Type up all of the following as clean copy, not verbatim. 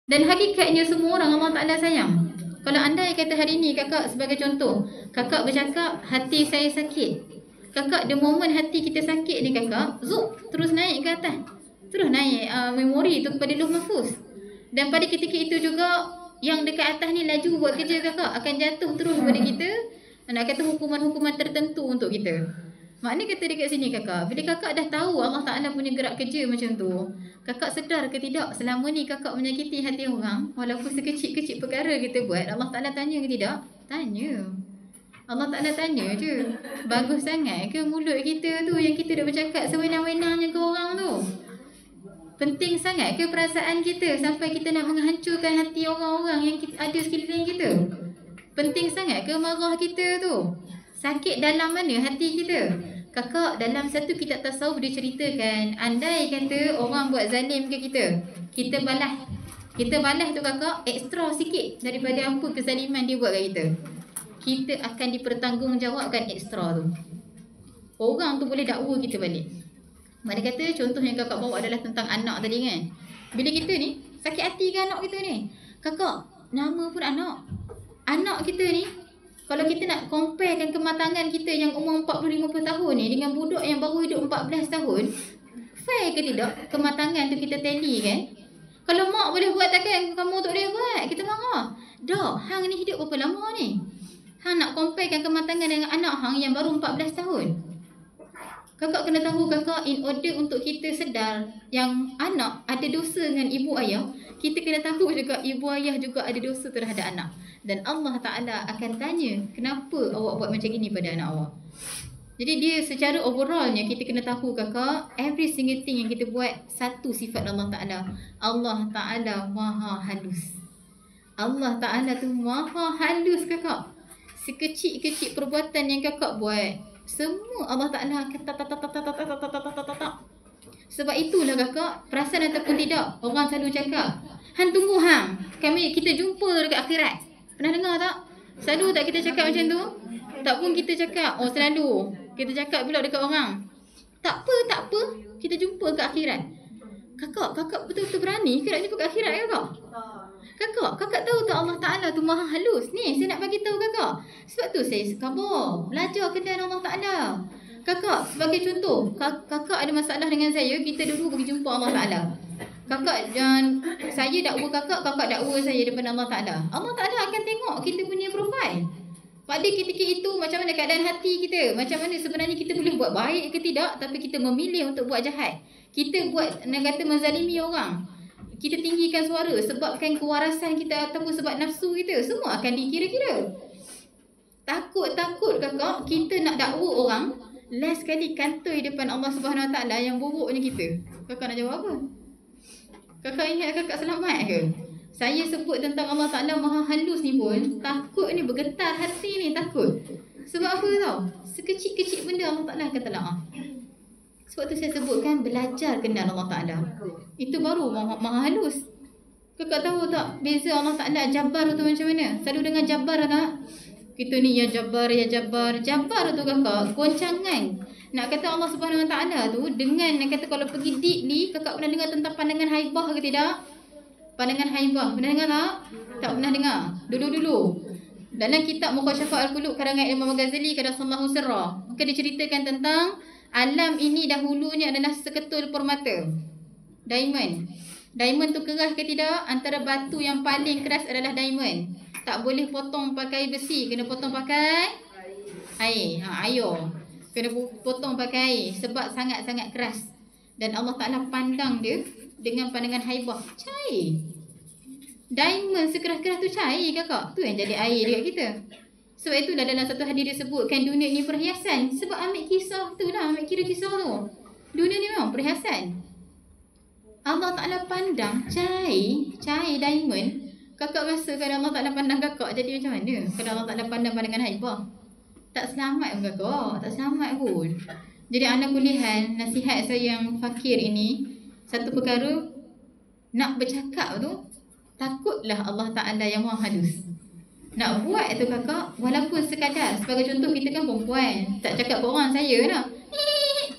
Dan hakikatnya semua orang Allah Ta'ala sayang. Kalau andai kata hari ni kakak sebagai contoh, kakak bercakap hati saya sakit. Kakak the moment hati kita sakit ni kakak, zup, terus naik ke atas. Terus naik memori tu kepada Lauh Mahfuz. Dan pada ketika itu juga yang dekat atas ni laju buat kerja kakak akan jatuh terus kepada kita. Nak kata hukuman-hukuman tertentu untuk kita. Maknanya kata dekat sini kakak, bila kakak dah tahu Allah Ta'ala punya gerak kerja macam tu, kakak sedar ke tidak selama ni kakak menyakiti hati orang, walaupun sekecil-kecil perkara kita buat, Allah Ta'ala tanya ke tidak? Tanya. Allah Ta'ala tanya je, bagus sangat ke mulut kita tu yang kita dah bercakap sewenang-wenangnya ke orang tu? Penting sangat ke perasaan kita sampai kita nak menghancurkan hati orang-orang yang ada sekeliling kita? Penting sangat ke marah kita tu? Sakit dalam mana hati kita? Kakak, dalam satu kitab tasawuf dia ceritakan, andai kata orang buat zalim ke kita, kita balas. Kita balas tu kakak, ekstra sikit daripada apa kezaliman dia buat kat kita. Kita akan dipertanggungjawabkan ekstra tu. Orang tu boleh dakwa kita balik. Mana kata contoh yang kakak bawa adalah tentang anak tadi kan. Bila kita ni sakit hati ke anak kita ni, kakak, nama pun anak. Anak kita ni, kalau kita nak comparekan kematangan kita yang umur 40-50 tahun ni dengan budak yang baru hidup 14 tahun, fair ke tidak kematangan tu kita tally kan? Kalau mak boleh buat takkan kamu tak boleh buat? Kita marah. Dah, hang ni hidup berapa lama ni? Hang nak comparekan kematangan dengan anak hang yang baru 14 tahun. Kakak kena tahu kakak, in order untuk kita sedar yang anak ada dosa dengan ibu ayah, kita kena tahu juga ibu ayah juga ada dosa terhadap anak. Dan Allah Ta'ala akan tanya, kenapa awak buat macam ini pada anak awak? Jadi dia secara overallnya kita kena tahu kakak, every single thing yang kita buat, satu sifat Allah Ta'ala. Allah Ta'ala maha halus. Allah Ta'ala tu maha halus kakak. Sekecil-kecil perbuatan yang kakak buat, semua Allah Ta'ala akan tak. Sebab itulah kakak, perasan ataupun tidak, orang selalu cakap, hang tunggu hang, kita jumpa dekat akhirat. Pernah dengar tak? Selalu tak kita cakap macam tu? Tak pun kita cakap, selalu kita cakap pula dekat orang, tak apa, kita jumpa kat akhirat. Kakak betul-betul berani ke nak jumpa kat akhirat kakak? Kakak tahu tak Allah Ta'ala tu maha halus? Ni saya nak bagi tahu kakak. Sebab tu saya khabar, belajar kenal Allah Ta'ala. Kakak, sebagai contoh, kakak ada masalah dengan saya, kita dulu pergi jumpa Allah Ta'ala. Saya dakwa kakak dakwa saya depan Allah Ta'ala. Allah Ta'ala akan tengok kita punya profil. Pada ketika itu, macam mana keadaan hati kita, macam mana sebenarnya kita boleh buat baik ke tidak, tapi kita memilih untuk buat jahat. Kita buat, nak kata menzalimi orang, kita tinggikan suara sebabkan kewarasan kita ataupun sebab nafsu kita, semua akan dikira-kira. Takut kakak, kita nak dakwa orang, last sekali kantoi depan Allah Subhanahu Wa Taala yang buruknya kita. Kakak nak jawab apa? Kakak ingat kakak selamat ke? Saya sebut tentang Allah Ta'ala maha halus ni pun, takut ni, bergetar hati ni, takut. Sebab apa tau? Sekecil-kecil benda Allah Ta'ala akan telaah. Sebab tu saya sebutkan belajar kenal Allah Ta'ala. Itu baru maha halus. Kakak tahu tak beza Allah Ta'ala Jabbar tu macam mana? Selalu dengar Jabbar tak? Kita ni ya Jabbar, ya Jabbar. Jabbar tu kakak, goncangan. Nak kata Allah Subhanahu Wa Ta'ala tu dengan, nak kata kalau pergi deeply, kakak pernah dengar tentang pandangan haibah ke tidak? Pandangan haibah, pernah dengar tak? Tak pernah dengar. Dulu-dulu dalam kitab Mukhasyafa Al-Qulub karangan Imam Ghazali Qaddasallahu sirrah, maka diceritakan tentang alam ini dahulunya adalah seketul permata, diamond. Diamond tu keras ke tidak? Antara batu yang paling keras adalah diamond. Tak boleh potong pakai besi, kena potong pakai air. Air kena potong pakai air sebab sangat-sangat keras. Dan Allah Ta'ala pandang dia dengan pandangan haibah, cair. Diamond sekeras-keras tu cair kakak. Tu yang jadi air dekat kita. Sebab itulah dalam satu hadis dia sebutkan dunia ni perhiasan. Sebab ambil kisah tu lah, ambil kira kisah tu. Dunia ni memang perhiasan. Allah Ta'ala pandang cair diamond. Kakak rasa kalau Allah Ta'ala pandang kakak jadi macam mana? Kalau Allah Ta'ala pandang pandangan haibah, tak selamat pun kakak. Tak selamat pun. Jadi anak kulihan, nasihat saya yang fakir ini, satu perkara, nak bercakap tu, takutlah Allah Ta'ala yang maha halus. Nak buat tu kakak, walaupun sekadar, sebagai contoh kita kan perempuan, tak cakap ke orang saya lah,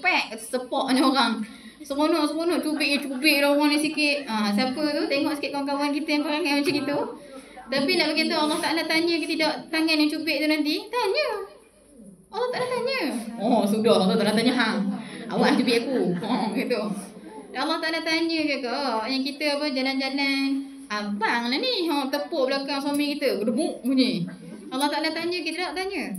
pek sepoknya orang. Seronok cubik lah orang ni sikit. Siapa tu tengok sikit kawan-kawan kita yang perangai macam gitu. Tapi nak beritahu Allah Ta'ala tanya ke tidak tangan yang cubik tu nanti? Tanya. Allah Ta'ala tanya. Sudah Allah Ta'ala tanya hang. Awak cubik aku. Gitu. Allah Ta'ala tanya ke yang kita jalan-jalan. Abang lah ni. Tepuk belakang suami kita. Berdebuk bunyi. Allah Ta'ala tanya ke tidak tanya?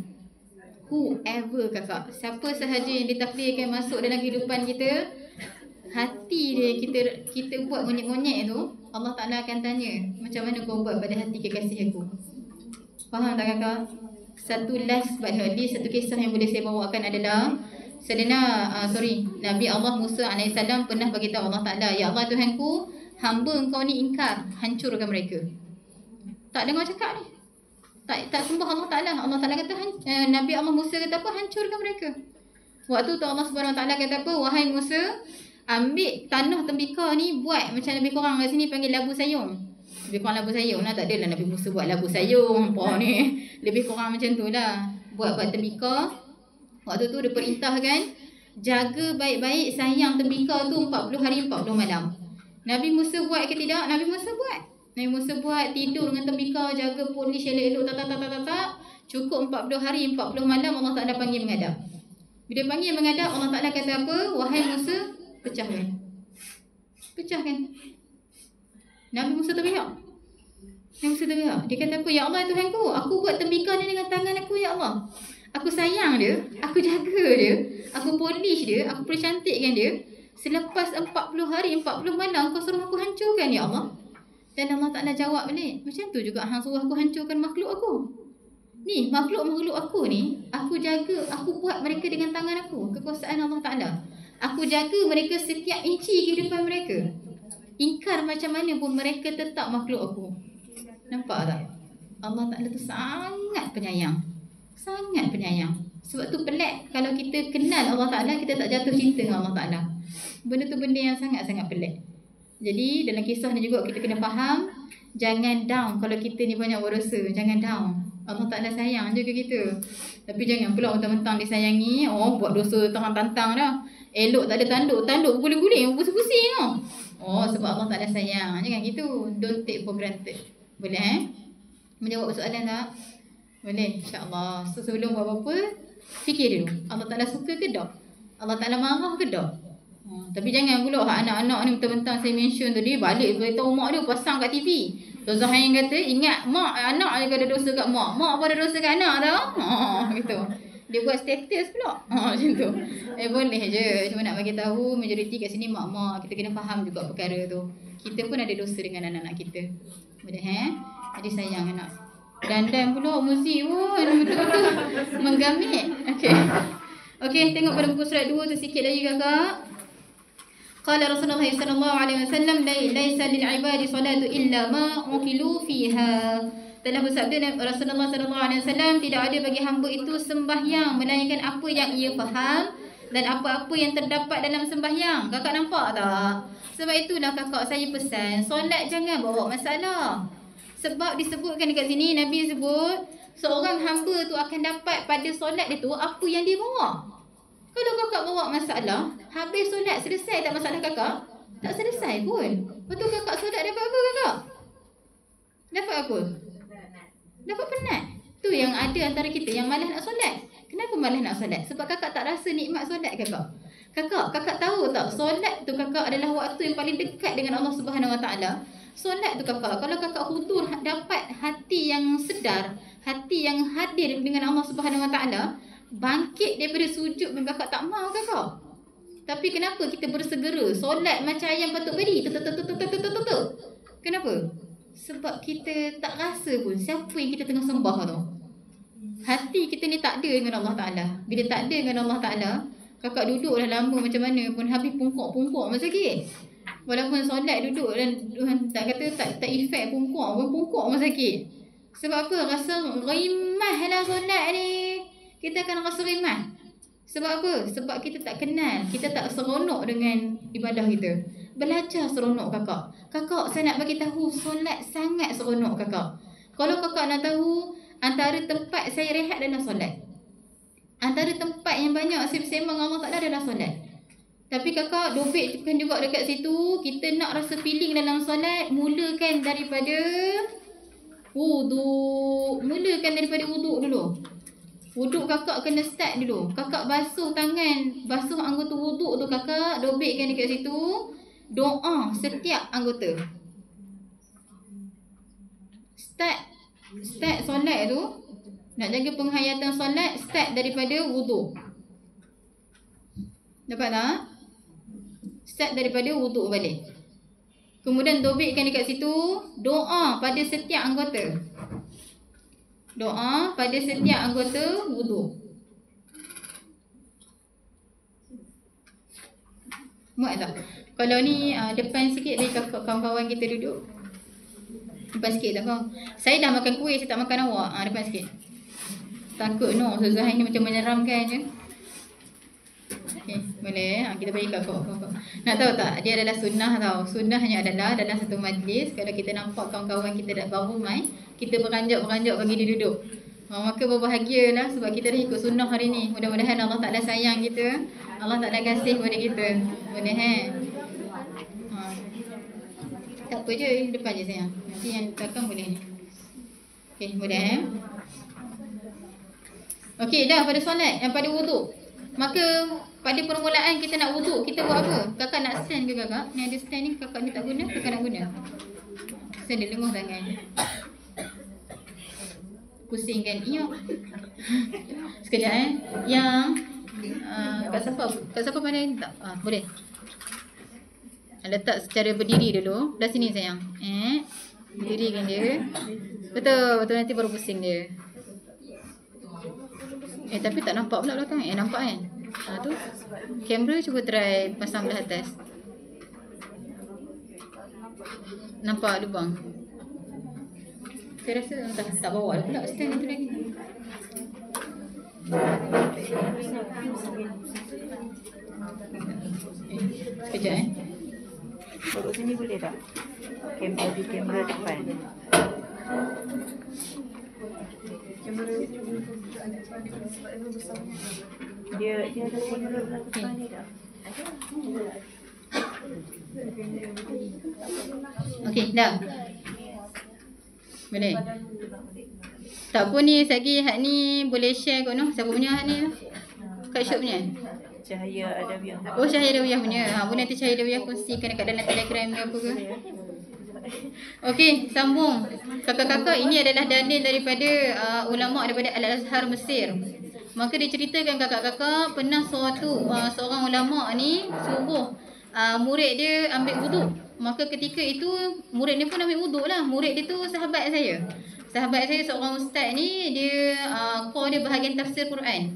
Whoever kakak. Siapa sahaja yang ditakdirkan masuk dalam kehidupan kita, hati dia kita buat monyet-monyet tu, Allah Ta'ala akan tanya, macam mana kau buat pada hati kekasih aku? Faham tak kakak? Satu last but not least, satu kisah yang boleh saya bawakan adalah Nabi Allah Musa AS pernah beritahu Allah Ta'ala, ya Allah Tuhanku, hamba engkau ni ingkar, hancurkan mereka. Tak dengar cakap ni, tak sembah Allah Ta'ala. Allah Ta'ala kata, Nabi Allah Musa kata apa? Hancurkan mereka. Waktu tu Allah Subhanahu Wa Ta'ala kata apa? Wahai Musa, ambil tanah tembikar ni, buat macam lebih kurang kat sini panggil labu sayung. Lebih kurang labu sayung lah. Tak adalah Nabi Musa buat labu sayung apa ni. Lebih kurang macam tu lah. Buat tembikar. Waktu tu dia perintahkan, jaga baik-baik sayang tembikar tu 40 hari 40 malam. Nabi Musa buat ke tidak? Nabi Musa buat. Nabi Musa buat, tidur dengan tembikar, jaga polis elok-elok, tak. Cukup 40 hari 40 malam Allah Ta'ala panggil menghadap. Bila panggil menghadap, Allah Ta'ala kata apa? Wahai Musa, pecahkan. Nabi Musa terpihak. Dia kata apa? Ya Allah Tuhanku, aku buat tembikar ni dengan tangan aku, ya Allah. Aku sayang dia, aku jaga dia, aku polish dia, aku percantikkan dia. Selepas 40 hari 40 malam kau suruh aku hancurkan, ya Allah. Dan Allah Ta'ala jawab balik, macam tu juga hang suruh aku hancurkan makhluk aku. Ni makhluk-makhluk aku ni, aku jaga, aku buat mereka dengan tangan aku. Kekuasaan Allah Ta'ala. Aku jaga mereka setiap inci kehidupan mereka. Ingkar macam mana pun mereka tetap makhluk aku. Nampak tak? Allah Ta'ala tu sangat penyayang. Sangat penyayang. Sebab tu pelik kalau kita kenal Allah Ta'ala, kita tak jatuh cinta dengan Allah Ta'ala. Benda tu benda yang sangat-sangat pelik. Jadi dalam kisah ni juga kita kena faham, jangan down kalau kita ni banyak berdosa. Jangan down. Allah Ta'ala sayang je ke kita. Tapi jangan pula mentang-mentang disayangi, buat dosa tantang-tantang dah. Elok tak ada tanduk guling-guling, pusing-pusing tau. Sebab Allah Ta'ala sayang. Jangan gitu. Don't take for granted. Boleh menjawab soalan tak? Boleh, insya-Allah. So, sebelum buat apa-apa, fikir dulu. Allah Ta'ala suka ke tak? Allah Ta'ala marah ke tak? Tapi jangan pula anak-anak ni mentang-mentang saya mention tadi, balik beritahu mak dia pasang kat TV. Ustazah yang kata, ingat mak, anak ada dosa kat mak. Mak apa ada dosa kat anak tau? Gitu. Dia buat status pula. Macam tu. Boleh je. Cuma nak bagi tahu majoriti kat sini mak-mak, kita kena faham juga perkara tu. Kita pun ada dosa dengan anak-anak kita. Boleh Jadi sayang anak. Dan pula muzik pun betul-betul menggamit. Okey, tengok pada buku surat 2 tu sikit lagi kakak. Qala Rasulullah sallallahu alaihi wasallam, laisa lil ibadi salatu illa ma uqilu fiha. Telah bersabda Rasulullah sallallahu alaihi wasallam, tidak ada bagi hamba itu sembahyang melainkan apa yang ia faham dan apa-apa yang terdapat dalam sembahyang. Kakak nampak tak? Sebab itulah kakak saya pesan, solat jangan bawa masalah. Sebab disebutkan dekat sini, Nabi sebut seorang hamba tu akan dapat pada solat dia tu apa yang dia bawa. Kalau kakak bawa masalah, habis solat selesai tak masalah kakak? Tak selesai pun. Betul kakak solat dapat apa kakak? Dapat apa? Dapat penat. Tu yang ada antara kita yang malas nak solat. Kenapa malas nak solat? Sebab kakak tak rasa nikmat solat kakak. Kakak tahu tak, solat tu kakak adalah waktu yang paling dekat dengan Allah Subhanahu Wa Taala. Solat tu kakak, kalau kakak hudur dapat hati yang sedar, hati yang hadir dengan Allah Subhanahu Wa Taala, bangkit daripada sujud pun kakak tak mahu kakak. Tapi kenapa kita bersegera solat macam ayam patuk beri? Kenapa? Sebab kita tak rasa pun siapa yang kita tengah sembah tu. Hati kita ni tak ada dengan Allah Ta'ala. Bila tak ada dengan Allah Ta'ala, kakak duduk dah lama macam mana pun habis pungkok-pungkok macam sakit. Walaupun solat duduk dan tak kata tak efek pungkok macam sakit. Sebab apa? Rasa rimah lah solat ni. Kita akan rasa rimah. Sebab apa? Sebab kita tak kenal, kita tak seronok dengan ibadah kita. Belajar seronok kakak. Kakak, saya nak bagi tahu, solat sangat seronok kakak. Kalau kakak nak tahu, antara tempat saya rehat adalah solat. Antara tempat yang banyak saya bersembang Allah Ta'ala adalah solat. Tapi kakak dobekkan juga dekat situ. Kita nak rasa feeling dalam solat, mulakan daripada wuduk. Mulakan daripada wuduk dulu. Wuduk kakak kena start dulu. Kakak basuh tangan, basuh anggota wuduk tu kakak, dobekkan dekat situ. Doa setiap anggota. Start solat tu, nak jaga penghayatan solat, start daripada wuduk. Dapat tak? Start daripada wuduk balik. Kemudian dobekkan dekat situ, doa pada setiap anggota. Doa pada setiap anggota wuduk. Muat tak? Kalau ni depan sikit lagi kawan-kawan kita duduk. Depan sikit tak kau? Saya dah makan kuih, saya tak makan awak. Depan sikit. Takut no, Ustazah ni macam menyeramkan je. Okay, boleh. Kita bagi kat kau. Nak tahu tak? Dia adalah sunnah tau. Sunnahnya adalah dalam satu majlis, kalau kita nampak kawan-kawan kita dah baru main, kita beranjak-beranjak bagi dia duduk. Maka berbahagialah sebab kita dah ikut sunnah hari ni. Mudah-mudahan Allah Ta'ala sayang kita. Allah Ta'ala kasih kepada kita. Boleh tak apa je, depan je sayang. Nanti yang belakang boleh ni. Okay, boleh Okey, dah pada solat, yang pada wuduk. Maka pada permulaan kita nak wuduk, kita buat apa? Kakak nak stand ke kakak? Ni ada stand ni, kakak ni tak guna, kakak nak guna. Stand dia lenguh tangan. Pusingkan. Ya. Sekejap Yang Kak Safa pandai tak? Boleh. Letak secara berdiri dulu. Dah sini sayang. Berdirikan dia. Betul nanti baru pusing dia. Tapi tak nampak pula belakang. Nampak kan? Tu. Kamera cuba try pasang belah atas. Nampak lubang? Saya rasa tak bawa pula stand itu lagi. Sekejap Duduk sini boleh tak? Kamera depan. Dia ada kamera depan ni tak? Okey, dah. Boleh. Tak apa ni, lagi hak ni boleh share kot noh. Siapa punya hak ni? Kak Syuk punya. Cahaya Adawiyah. Oh, Cahaya Adawiyah punya. Boleh nanti Cahaya Adawiyah kongsikan dekat dalam Telegram ke apa ke. Okey, sambung. Kakak-kakak, ini adalah dalil daripada ulama daripada Al-Azhar Mesir. Maka diceritakan kakak-kakak pernah seorang ulama ni suruh murid dia ambil wuduk. Maka ketika itu murid dia pun ambil wuduk lah. Murid dia tu sahabat saya. Sahabat saya seorang ustaz ni, dia call dia bahagian tafsir Quran.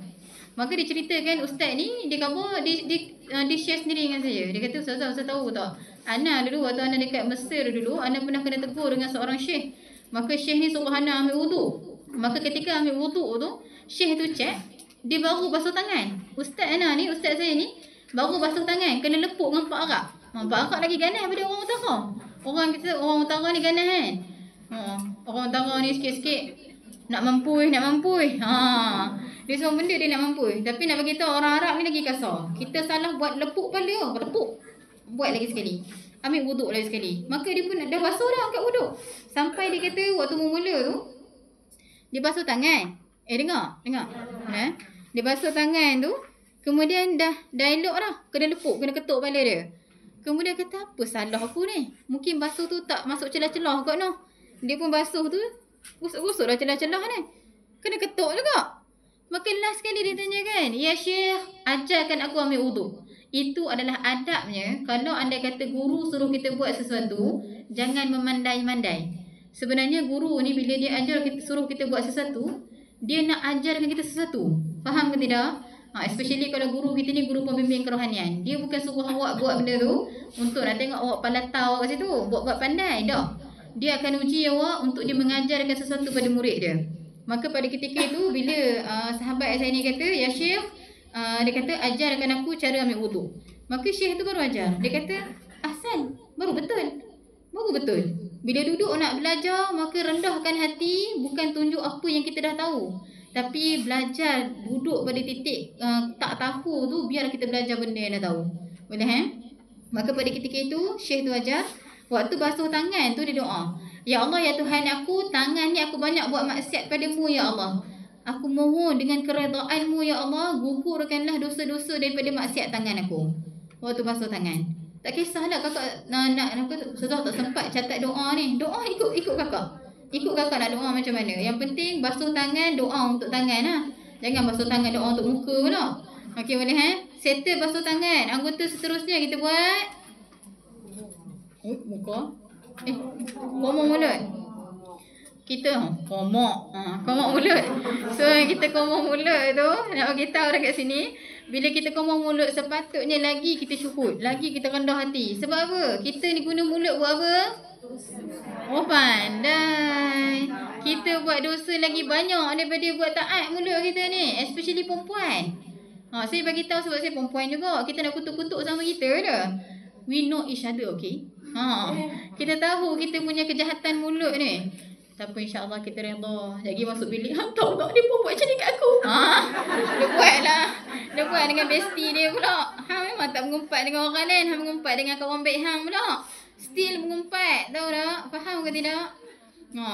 Maka diceritakan ustaz ni dia khabar dia share sendiri dengan saya. Dia kata, Ustazah tahu tak? Ana dulu waktu Ana dekat Mesir dulu, Ana pernah kena tegur dengan seorang syekh. Maka syekh ni suruh Ana ambil wuduk. Maka ketika ambil wuduk tu, syekh tu check, dia baru basuh tangan. Ustaz Ana ni, ustaz saya ni baru basuh tangan, kena lepuk dengan Pak Arab. Pak Arab lagi ganas daripada orang utara. Orang utara ni ganas kan? Orang utara ni sikit-sikit nak mampui. Dia semua benda dia nak mampui. Tapi nak bagi tahu orang Arab ni lagi kasar. Kita salah buat lepuk kepala. Lepuk. Buat lagi sekali. Ambil wuduk lagi sekali. Maka dia pun dah basuh dah kat wuduk. Sampai dia kata waktu mula tu, dia basuh tangan. Dengar. Dia basuh tangan tu. Kemudian dah elok dah. Kena lepuk, kena ketuk kepala dia. Kemudian kata, apa salah aku ni? Mungkin basuh tu tak masuk celah-celah kot noh. Dia pun basuh tu, gusuk-gusuk dah celah-celah ni. Kena ketuk juga. Maka last kali dia tanya kan, ya Syekh, ajarkan aku ambil wuduk. Itu adalah adabnya. Kalau anda kata guru suruh kita buat sesuatu, jangan memandai-mandai. Sebenarnya guru ni bila dia suruh kita buat sesuatu, dia nak ajarkan kita sesuatu. Faham ke tidak? Especially kalau guru kita ni guru pembimbing kerohanian. Dia bukan suruh awak buat benda tu untuk nak tengok awak palatau kat situ, buat pandai. Tak. Dia akan uji awak untuk dia mengajarkan sesuatu pada murid dia. Maka pada ketika itu bila sahabat saya ni kata, ya Syekh, dia kata ajarkan aku cara ambil wuduk. Maka Syekh tu baru ajar. Dia kata, ahsan, baru betul. Bila duduk nak belajar, maka rendahkan hati, bukan tunjuk apa yang kita dah tahu. Tapi belajar duduk pada titik tak tahu tu, biar kita belajar benda yang dah tahu. Boleh Maka pada ketika itu Syekh tu ajar, waktu basuh tangan tu dia doa, ya Allah, ya Tuhan aku, tangan ni aku banyak buat maksiat padamu ya Allah. Aku mohon dengan keredaan-Mu ya Allah, gugurkanlah dosa-dosa daripada maksiat tangan aku. Waktu basuh tangan. Tak kisahlah kakak nak susah tak sempat catat doa ni. Doa ikut kakak. Ikut kakak nak doa macam mana. Yang penting basuh tangan, doa untuk tangan lah. Jangan basuh tangan doa untuk muka pula. Okey, boleh settle basuh tangan. Anggota seterusnya kita buat muka. Komok mulut. Kita komok mulut. So kita komok mulut tu, nak bagi tahu dekat sini, bila kita komok mulut sepatutnya lagi kita syukur, lagi kita rendah hati. Sebab apa? Kita ni guna mulut buat apa? Oh pandai. Kita buat dosa lagi banyak daripada buat taat mulut kita ni, especially perempuan. Saya bagi tahu sebab saya perempuan juga. Kita nak kutuk-kutuk sama kita dah. We know each other, okay? Kita tahu kita punya kejahatan mulut ni. Tak apa, insya-Allah kita redha. Lagi masuk bilik, tahu tak dia pun buat macam ni kat aku. Dia buatlah. Dia buat dengan bestie dia pula. Memang tak mengumpat dengan orang lain, mengumpat dengan kawan baik hang pula. Still mengumpat, tahu tak? Faham ke tidak?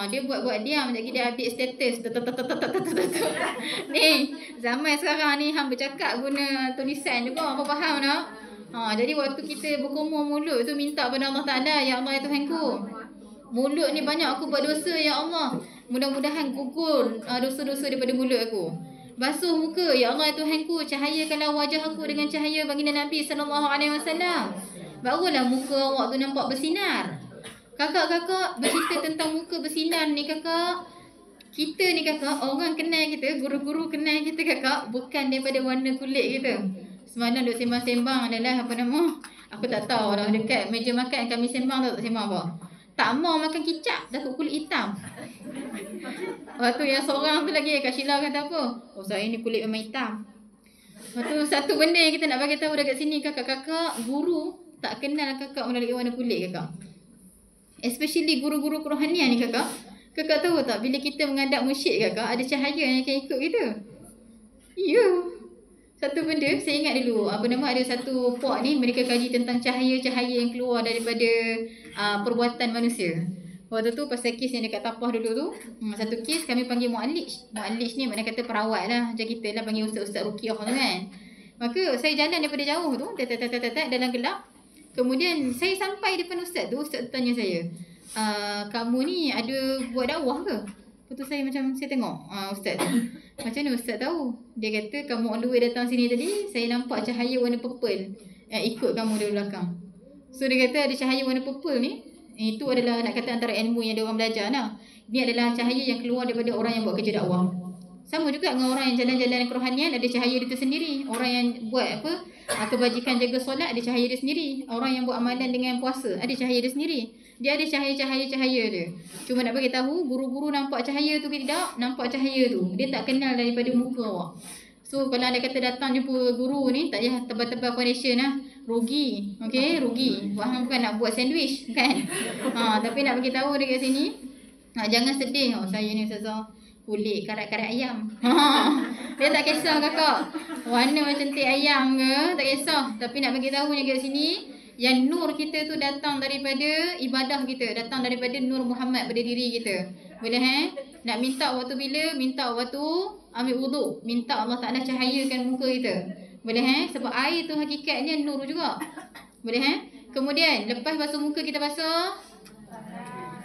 Dia buat diam, sekejap dia update status. Ni, zaman sekarang ni hang bercakap guna tulisan juga, apa faham tak? Jadi waktu kita berkomor mulut tu, minta pada Allah Ta'ala, ya Allah ya Tuhanku, mulut ni banyak aku buat dosa ya Allah, mudah-mudahan gugur dosa-dosa daripada mulut aku. Basuh muka, ya Allah ya Tuhanku, cahayakanlah wajah aku dengan cahaya baginda Nabi SAW. Barulah muka awak tu nampak bersinar. Kakak-kakak bercerita tentang muka bersinar ni kakak. Kita ni kakak, orang kenal kita, guru-guru kenal kita kakak, bukan daripada warna kulit kita. Semalam duk sembang-sembang adalah apa nama, aku tak tahu dah, dekat meja makan kami sembang tak sembang apa. Tak mau makan kicap, takut kulit hitam. Waktu yang seorang tu lagi, Kak Sheila kata apa? Oh saya ni kulit memang hitam. Waktu satu benda yang kita nak bagi tahu dekat sini, kakak-kakak, guru tak kenal kakak melalui warna kulit kakak. Especially guru-guru kerohanian ni kakak. Kakak tahu tak, bila kita menghadap musyid kakak, ada cahaya yang akan ikut kita. Ya. Satu benda, saya ingat dulu, apa nama, ada satu puak ni, mereka kaji tentang cahaya-cahaya yang keluar daripada perbuatan manusia. Waktu tu pasal kes yang dekat Tapah dulu tu, satu kes kami panggil mu'alij. Mu'alij ni makna kata perawat lah, macam kita lah panggil ustaz-ustaz ruqyah tu kan. Maka saya jalan daripada jauh tu, dalam gelap. Kemudian saya sampai depan ustaz tu, ustaz tanya saya, kamu ni ada buat dakwah ke? Lepas tu saya macam, saya tengok ustaz tu, macam mana ustaz tahu? Dia kata, kamu on the way datang sini tadi, saya nampak cahaya warna purple yang ikut kamu dari belakang. So dia kata ada cahaya warna purple ni, itu adalah nak kata antara ilmu yang dia orang belajar lah. Ini adalah cahaya yang keluar daripada orang yang buat kerja dakwah. Sama juga dengan orang yang jalan-jalan kerohanian, ada cahaya dia tersendiri. Orang yang buat kebajikan jaga solat, ada cahaya dia sendiri. Orang yang buat amalan dengan puasa, ada cahaya dia sendiri. Dia ada cahaya-cahaya dia. Cuma nak bagi tahu, guru-guru nampak cahaya tu ke tidak, nampak cahaya tu. Dia tak kenal daripada muka awak. So kalau anda kata datang jumpa guru ni, tak payah tebal-tebal foundation lah. Rugi. Okay, rugi. Faham bukan nak buat sandwich, kan? Tapi nak bagi tahu dekat sini, jangan sedih. Saya ni ustazah kulit karat-karat ayam. Dia tak kisah kakak, warna macam teh ayam ke, tak kisah. Tapi nak bagi tahu dekat sini, yang nur kita tu datang daripada ibadah kita, datang daripada nur Muhammad pada diri kita. Boleh Nak minta waktu bila? Minta waktu ambil wuduk, minta Allah Ta'ala cahayakan muka kita. Boleh Sebab air tu hakikatnya nur juga. Boleh Kemudian lepas basuh muka, kita basuh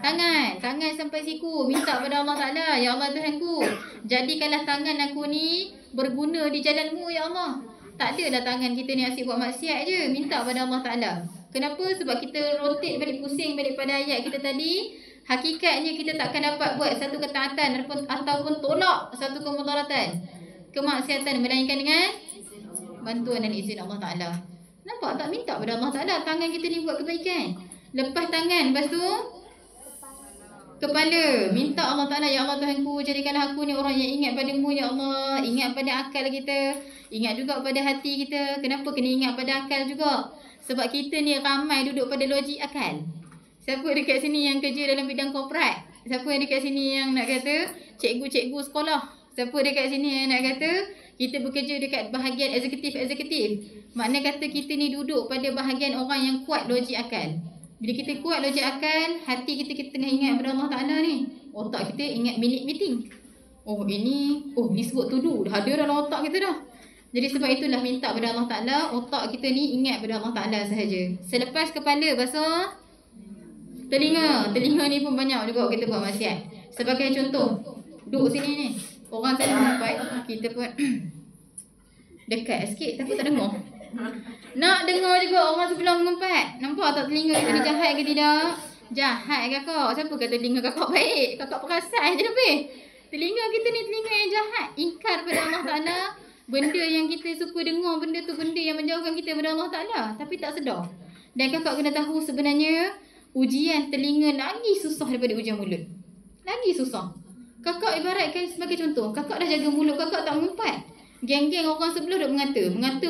tangan sampai siku. Minta pada Allah Ta'ala, ya Allah Tuhanku, jadikanlah tangan aku ni berguna di jalanmu ya Allah. Tak adalah tangan kita ni asyik buat maksiat je. Minta pada Allah Ta'ala. Kenapa? Sebab kita rotate balik, pusing balik pada ayat kita tadi. Hakikatnya kita takkan dapat buat satu ketaatan ataupun tolak satu kemudaratan, kemaksiatan, melainkan dengan bantuan dan izin Allah Ta'ala. Nampak tak? Minta pada Allah Ta'ala tangan kita ni buat kebaikan. Lepas tangan, lepas tu kepala, minta Allah Ta'ala, ya Allah Tuhanku, jadikanlah aku ni orang yang ingat padamu ya Allah. Ingat pada akal kita, ingat juga pada hati kita. Kenapa kena ingat pada akal juga? Sebab kita ni ramai duduk pada logik akal. Siapa dekat sini yang kerja dalam bidang korporat? Siapa yang dekat sini yang nak kata cikgu-cikgu sekolah? Siapa dekat sini yang nak kata kita bekerja dekat bahagian eksekutif. Makna kata kita ni duduk pada bahagian orang yang kuat logik akal. Bila kita kuat logik akal, hati kita tengah ingat pada Allah Ta'ala ni. Otak kita ingat minit meeting. Ini sebut tudu. Dah ada dalam otak kita dah. Jadi sebab itulah minta pada Allah Ta'ala, otak kita ni ingat pada Allah Ta'ala sahaja. Selepas kepala basuh telinga. Telinga ni pun banyak juga kita buat maksiat. Sebagai contoh, duduk sini ni. Orang sana mendapat, kita pun dekat sikit tapi tak dengar. Nak dengar juga orang sebelah mengumpat. Nampak tak telinga kita ni jahat ke tidak? Jahat kakak. Siapa kata telinga kakak baik? Kakak perasan je lebih. Telinga kita ni telinga yang jahat. Ingkar pada Allah Ta'ala. Benda yang kita suka dengar, benda tu benda yang menjauhkan kita pada Allah Ta'ala. Tapi tak sedar. Dan kakak kena tahu sebenarnya ujian telinga lagi susah daripada ujian mulut. Lagi susah. Kakak ibaratkan sebagai contoh, kakak dah jaga mulut kakak tak mengumpat. Geng-geng orang sebelah duk mengata. Mengata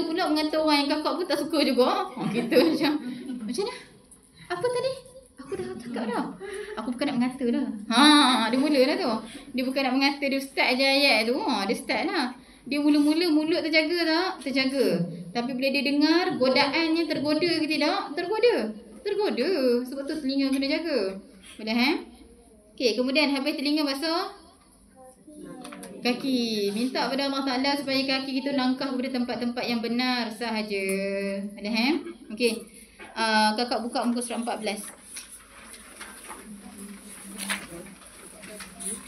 orang yang kakak pun tak suka juga. Kita macam mana? Apa tadi? Aku dah cakap dah. Aku bukan nak mengata dah. Dia mula dah tu. Dia bukan nak mengata, dia start je ayat tu. Dia start lah. Dia mula-mula mulut terjaga tak? Terjaga. Tapi bila dia dengar, godaannya tergoda ke tidak? Tergoda. Sebab tu telinga kena jaga. Boleh Okey, kemudian habis telinga basuh kaki. Minta pada Allah Ta'ala supaya kaki kita langkah kepada tempat-tempat yang benar sahaja. Ada Okey. Kakak buka muka surat 14.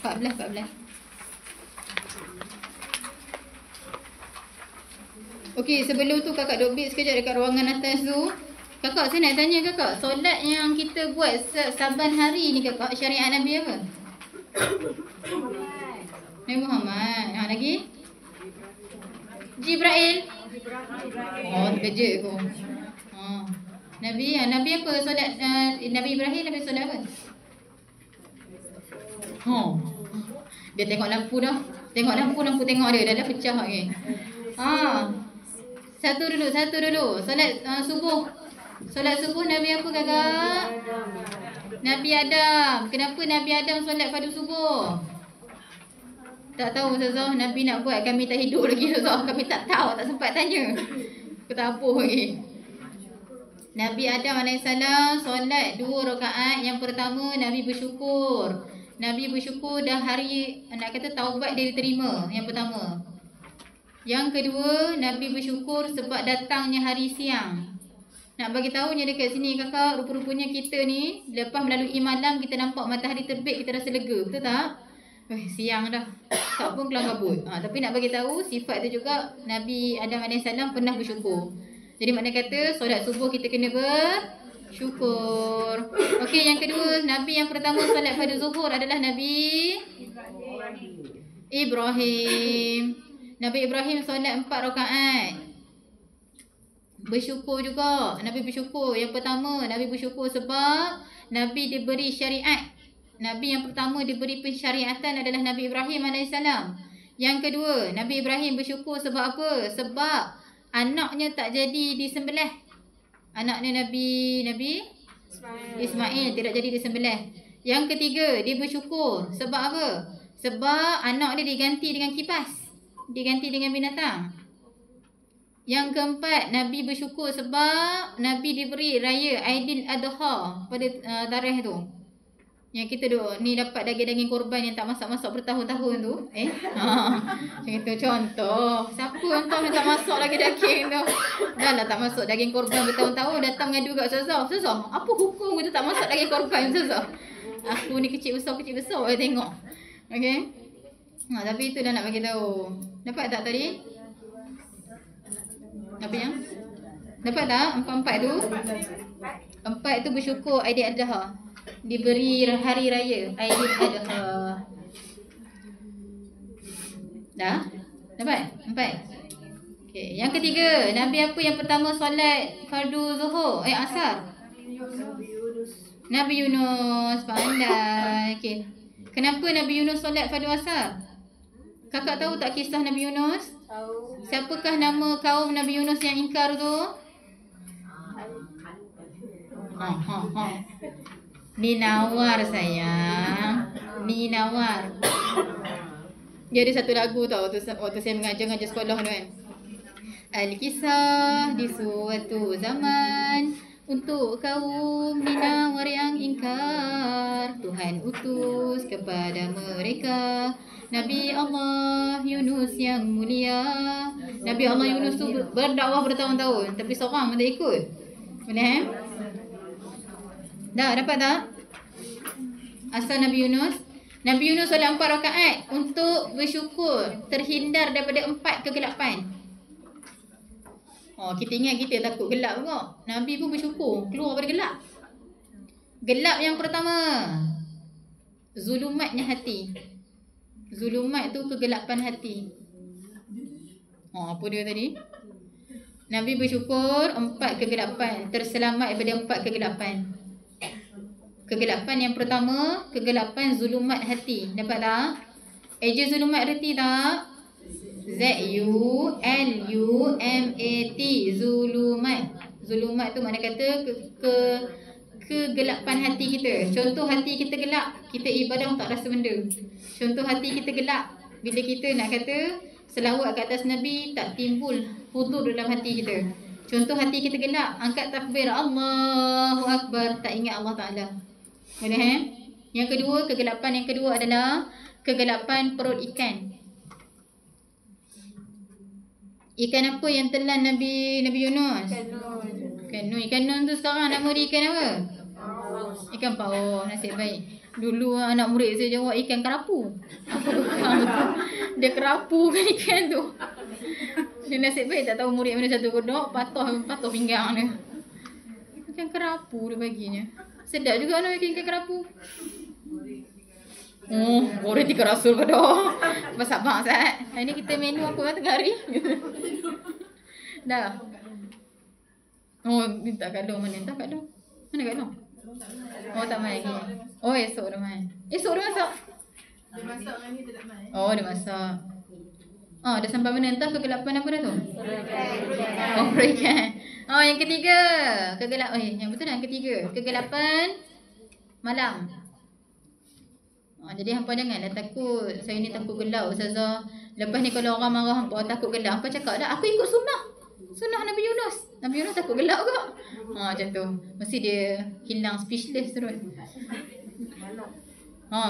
14. Okey, sebelum tu kakak duk beat sekejap dekat ruangan atas tu. Kakak, saya nak tanya kakak, solat yang kita buat saban hari ni kakak, syariat Nabi apa? Nabi Muhammad. Lagi? Jibril. Terkejut aku. Nabi apa solat? Nabi Ibrahim Nabi solat apa? Dia tengok lampu dah. Lampu tengok dia dah pecah lagi. Satu dulu. Solat subuh. Solat subuh Nabi apa kakak? Nabi Adam. Kenapa Nabi Adam solat pada subuh? Tak tahu Ustazah. Nabi nak buat kami tak hidup lagi Ustazah. Kami tak tahu, tak sempat tanya. Ketapuh lagi. Nabi Adam AS solat 2 rakaat. Yang pertama Nabi bersyukur. Nabi bersyukur dah hari, nak kata taubat dia diterima. Yang pertama. Yang kedua, Nabi bersyukur sebab datangnya hari siang. Nak bagi tahunya dekat sini kakak, rupa-rupanya kita ni lepas melalui malam kita nampak matahari terbit, kita rasa lega, betul tak? Siang dah. Tak pun kelam kabut. Tapi nak bagi tahu sifat tu juga Nabi Adam AS pernah bersyukur. Jadi makna kata solat subuh kita kena bersyukur. Okey, yang kedua, Nabi yang pertama solat pada zuhur adalah Nabi Ibrahim. Nabi Ibrahim solat 4 rakaat. Bersyukur juga. Nabi bersyukur. Yang pertama, Nabi bersyukur sebab Nabi diberi syariat. Nabi yang pertama diberi pensyariatan adalah Nabi Ibrahim AS. Yang kedua, Nabi Ibrahim bersyukur sebab apa? Sebab anaknya tak jadi disembelih. Anaknya Nabi Ismail tidak jadi disembelih. Yang ketiga, dia bersyukur sebab apa? Sebab anak dia diganti dengan kipas. Diganti dengan binatang. Yang keempat, Nabi bersyukur sebab Nabi diberi raya Aidil Adha pada tarikh tu. Yang kita ni dapat daging-daging korban yang tak masak-masak bertahun-tahun tu. Macam itu contoh. Siapa yang tahu tak masak lagi daging tu? Dah lah tak masak daging korban bertahun-tahun, datang ngadu kat Ustazah. Ustazah, apa hukum kita tak masak daging korban Ustazah? Aku ni kecil besar saya tengok. Okey. Tapi itu dah nak bagi tahu. Dapat tak tadi? Apa yang? Dapat tak? Empat tu? Empat tu bersyukur Aidil Adha. Diberi hari raya Aidil Adha. Dah? Dapat? 4. Okey, yang ketiga, Nabi apa yang pertama solat fardu zuhur? Asar. Nabi Yunus. Pandai. Okey. Kenapa Nabi Yunus solat fardu asar? Kakak tahu tak kisah Nabi Yunus? Tahu. Siapakah nama kaum Nabi Yunus yang ingkar tu? Ni Nawar sayang. Ni Nawar. Dia ada satu lagu tau waktu saya mengajar sekolah tu kan. Al-kisah di suatu zaman untuk kaum Ninawar yang ingkar, Tuhan utus kepada mereka Nabi Allah Yunus yang mulia. Nabi Allah Yunus tu berdakwah bertahun-tahun, tapi seorang pun tak ikut. Boleh Dah dapat tak? Asal Nabi Yunus solat 4 rakaat untuk bersyukur terhindar daripada 4 kegelapan. Kita ingat kita takut gelap kok. Nabi pun bersyukur keluar daripada gelap. Gelap yang pertama, zulumatnya hati. Zulumat tu kegelapan hati. Apa dia tadi? Nabi bersyukur 4 kegelapan, terselamat daripada 4 kegelapan. Kegelapan yang pertama, kegelapan zulumat hati. Dapat tak? Eja zulumat reti tak? Z-U-L-U-M-A-T. Zulumat. Zulumat tu makna kata kegelapan hati kita. Contoh hati kita gelap, kita ibadah tak rasa benda. Contoh hati kita gelap, bila kita nak kata selawat ke atas Nabi, tak timbul hudur dalam hati kita. Contoh hati kita gelap, angkat takbir Allahu Akbar, tak ingat Allah Ta'ala. Boleh Yang kedua, kegelapan yang kedua adalah kegelapan perut ikan. Ikan apa yang telan Nabi Yunus? Kanun. Ikan nun tu sekarang nama dia ikan apa? Ikan paus. Nasib baik. Dulu anak murid saya jawab ikan kerapu. Apa bukan tu? Dia kerapu kan ikan tu. Dia nasib baik tak tahu murid mana satu kodok, patah pinggang dia. Ikan kerapu dia baginya. Sedap juga nak ikan kerapu. Boleh 3 rasul pada. Sabar Ustaz. Hari ni kita menu apa tengah hari? Dah. Minta kalung mana? Tak kalung. Mana kalung? Tak main lagi. Esok dah main. Esok dah masak. Dia masak dengan ni dia tak main. Dia masak. Dah sampai mana? Entah kegelapan apa dah tu? Ikan. Yang ketiga. Yang betul yang ketiga. Kegelapan malam. Jadi hampa janganlah takut. Saya ni takut gelap Ustazah. Lepas ni kalau orang marah hampa takut gelap, hampa cakap dah, aku ikut sunnah Nabi Yunus. Nabi Yunus takut gelap ke? Macam tu. Mesti dia hilang speechless terus.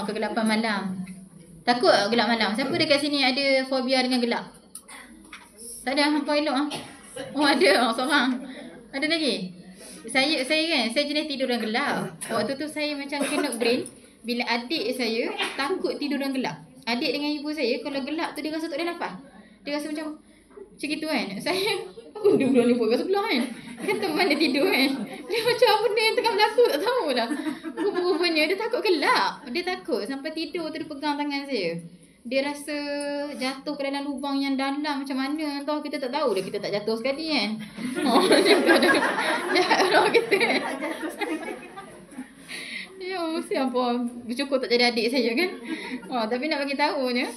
Kegelapan malam. Takut gelap malam. Siapa dekat sini ada fobia dengan gelap? Tak ada, hampa elok ada seorang. Ada lagi? Saya kan, saya jenis tidur dalam gelap. Waktu tu saya macam kena brain bila adik saya takut tidur dalam gelap. Adik dengan ibu saya kalau gelap tu dia rasa tak boleh nafas. Dia rasa macam gitu kan. Saya aku duduk dalam lubuk kat sebelah kan. Kata mana tidur kan. Dia macam apa benda yang tengah berlaku tak tahulah. Rupanya dia takut gelap. Dia takut sampai tidur tu dia pegang tangan saya. Dia rasa jatuh ke dalam lubang yang dalam macam mana tahu, kita tak tahu dah, kita tak jatuh sekali kan. Jahat orang kita. Ya, mesti apa bersyukur tak jadi adik saya kan. Tapi nak bagi tahunya,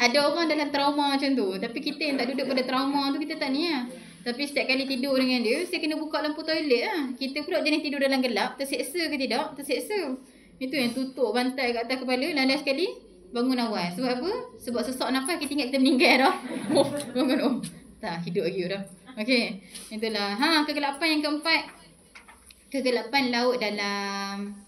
ada orang dalam trauma macam tu. Tapi kita yang tak duduk pada trauma tu, kita tak ni lah. Tapi setiap kali tidur dengan dia, saya kena buka lampu toilet lah. Kita pula jenis tidur dalam gelap, terseksa ke tidak? Terseksa. Itu yang tutup bantai kat atas kepala, landas sekali bangun awal. Sebab apa? Sebab sesak nafas, kita ingat kita meninggal dah. Bangun. Tak, hidup lagi dah. Okey, itulah. Kegelapan yang keempat. Kegelapan laut dalam.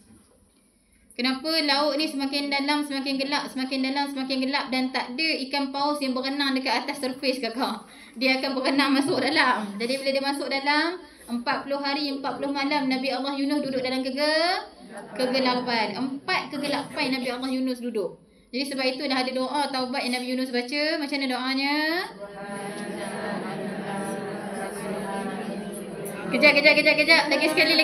Kenapa laut ni semakin dalam semakin gelap, semakin dalam semakin gelap, dan tak ada ikan paus yang berenang dekat atas surface kakak. Dia akan berenang masuk dalam. Jadi bila dia masuk dalam 40 hari 40 malam Nabi Allah Yunus duduk dalam kegelapan. 4 kegelapan Nabi Allah Yunus duduk. Jadi sebab itu dah ada doa taubat yang Nabi Yunus baca. Macam mana doanya? Kejap. Lagi sekali.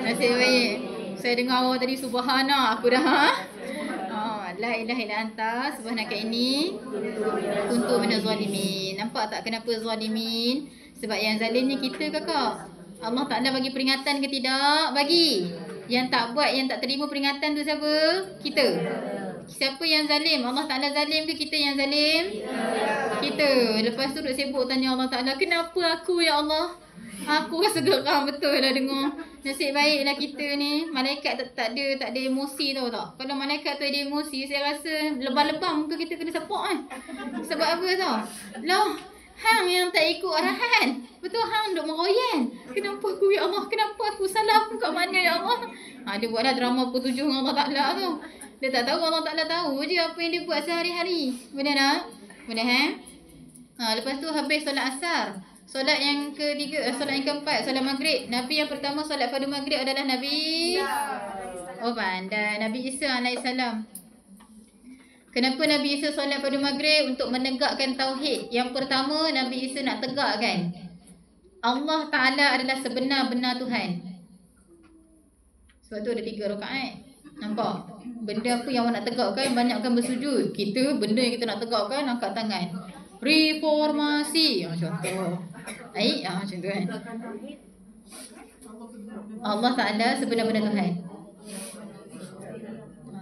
Nasib baik. Saya dengar awak tadi subhanallah, aku dah. La ilaha illa anta subhanaka inni kuntu minaz zalimin. Nampak tak kenapa zalimin? Sebab yang zalim ni kita kakak. Allah Ta'ala bagi peringatan ke tidak? Bagi. Yang tak buat, yang tak terima peringatan tu siapa? Kita. Siapa yang zalim? Allah Ta'ala zalim ke kita yang zalim? Kita. Lepas tu duk sibuk tanya Allah Ta'ala, kenapa aku ya Allah? Aku rasa geram betul lah dengar. Nasib baiklah kita ni malaikat tak ada emosi tau tak. Kalau malaikat tu ada emosi, saya rasa lebam-lebam muka kita kena sepak kan. Sebab apa tau? Lah, hang yang tak ikut arahan. Betul hang duk meroyan. Kenapa aku ya Allah? Kenapa aku salah aku kat mana ya Allah? Dia buatlah drama pukul 7 dengan Allah Ta'ala tu. Dia tak tahu Allah Ta'ala tahu je apa yang dia buat sehari-hari. Benar tak? Benar lepas tu habis solat asar. Solat yang ketiga, solat yang keempat, solat maghrib. Nabi yang pertama solat pada maghrib adalah Nabi pandai, Nabi Isa alaihissalam. Kenapa Nabi Isa solat pada maghrib? Untuk menegakkan tauhid. Yang pertama, Nabi Isa nak tegakkan Allah Ta'ala adalah sebenar-benar Tuhan. Sebab tu ada 3 rakaat. Nampak? Benda apa yang awak nak tegakkan, banyakkan bersujud. Kita, benda yang kita nak tegakkan, angkat tangan. Reformasi. Contoh. Macam tu kan. Allah Ta'ala sebenar-benar Tuhan.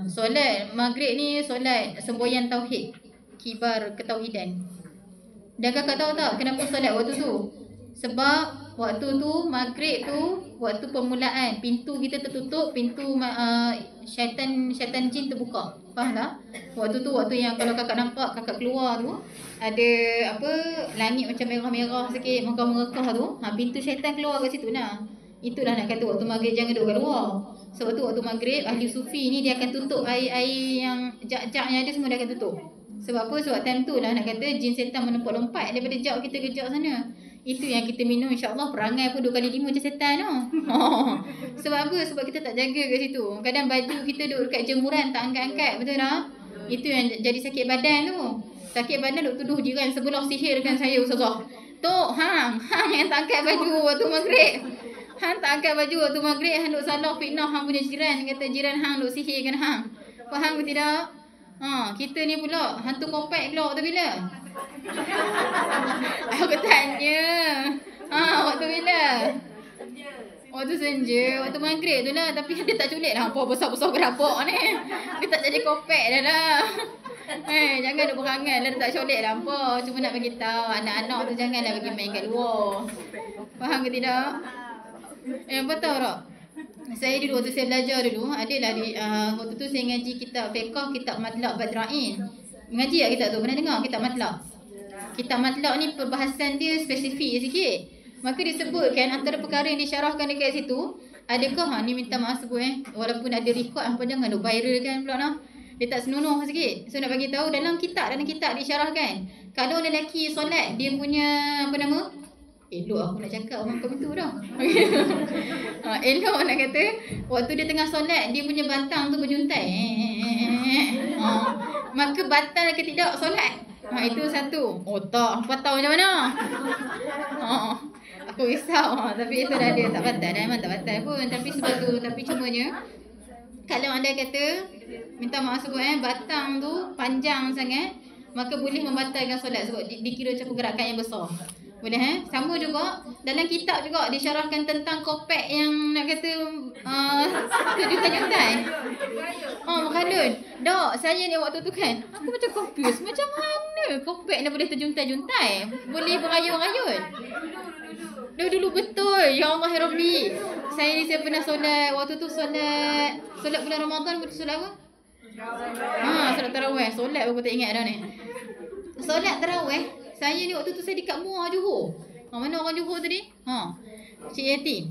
Solat maghrib ni solat semboyan tauhid, kibar ketauhidan. Dan kakak tahu tak kenapa solat waktu tu? Sebab waktu tu maghrib tu waktu permulaan, pintu kita tertutup, pintu syaitan jin terbuka. Faham tak? Waktu tu waktu yang kalau kakak nampak kakak keluar tu ada apa langit macam merah-merah sikit, mengkah-mengkah tu, pintu syaitan keluar kat situ nah. Itulah nak kata waktu maghrib jangan duduk kat luar. Sebab tu waktu maghrib ahli sufi ni dia akan tutup air-air yang jak-jak yang ada semua dia akan tutup. Sebab apa? Sebab time tu lah nak kata jin setan melompat-lompat daripada jak kita ke jak sana. Itu yang kita minum, insya-Allah perangai pun 2 kali 5 macam setan tu. Sebab apa? Sebab kita tak jaga kat situ. Kadang baju kita duduk dekat jemuran tak angkat-angkat, betul tak? Itu yang jadi sakit badan tu. Sakit badan duk tuduh jiran sebelah sihirkan saya ustazah. Tok hang yang tak angkat baju waktu maghrib. Hang tak angkat baju waktu maghrib, hang duk salah fitnah hang punya jiran, kata jiran hang duk sihirkan hang. Faham ke tidak? Kita ni pula hantu kopek pula waktu bila? Aku tanya. Waktu bila? Waktu senja, waktu maghrib tu lah. Tapi dia tak culik lah apa besar-besar berabak ni. Dia tak jadi kopek dah lah. Jangan duk berangan lah, dia tak culik lah apa. Cuma nak bagi tahu anak-anak tu janganlah bagi main kat luar. Faham ke tidak? Betul tak? Saya dulu waktu saya belajar dulu, adalah di waktu tu saya ngaji kitab fiqh, kitab Matlaq Badra'in. Mengaji tak kitab tu? Pernah dengar kitab Matlaq? Kitab Matlaq ni perbahasan dia spesifik sikit. Maka disebutkan antara perkara yang disyarahkan dekat situ, adakah ni minta maaf sebut walaupun ada record apa jangan duk viral kan pula nah. Dia tak senonoh sikit. So nak bagi tahu dalam kitab disyarahkan kalau lelaki solat dia punya apa nama? Elok aku nak cakap orang komentar dah. Elok nak kata waktu dia tengah solat dia punya batang tu berjuntai. Maka batal ke tidak solat? Itu satu. Tak, batal macam mana? Aku risau. Tapi itu dah dia tak batal dah, memang tak batal pun. Tapi sebab tu, tapi cumanya kalau anda kata minta maaf sebut batang tu panjang sangat, maka boleh membatalkan solat sebab dikira macam pergerakan yang besar. Boleh Sama juga dalam kitab juga disyarahkan tentang kopek yang nak kata terjuntai-juntai. Menghalun. Dok, saya ni waktu tu kan, aku macam confused. Macam mana kopek ni boleh terjuntai-juntai? Boleh berayun-rayun? Dulu betul. Ya Allah ya Rabbi. Saya pernah solat waktu tu solat bulan Ramadan, betul solat apa? Solat tarawih. Solat aku tak ingat dah ni. Solat tarawih. Saya ni waktu tu saya dekat Muar Johor. Mana orang Johor tadi? Cik Yati.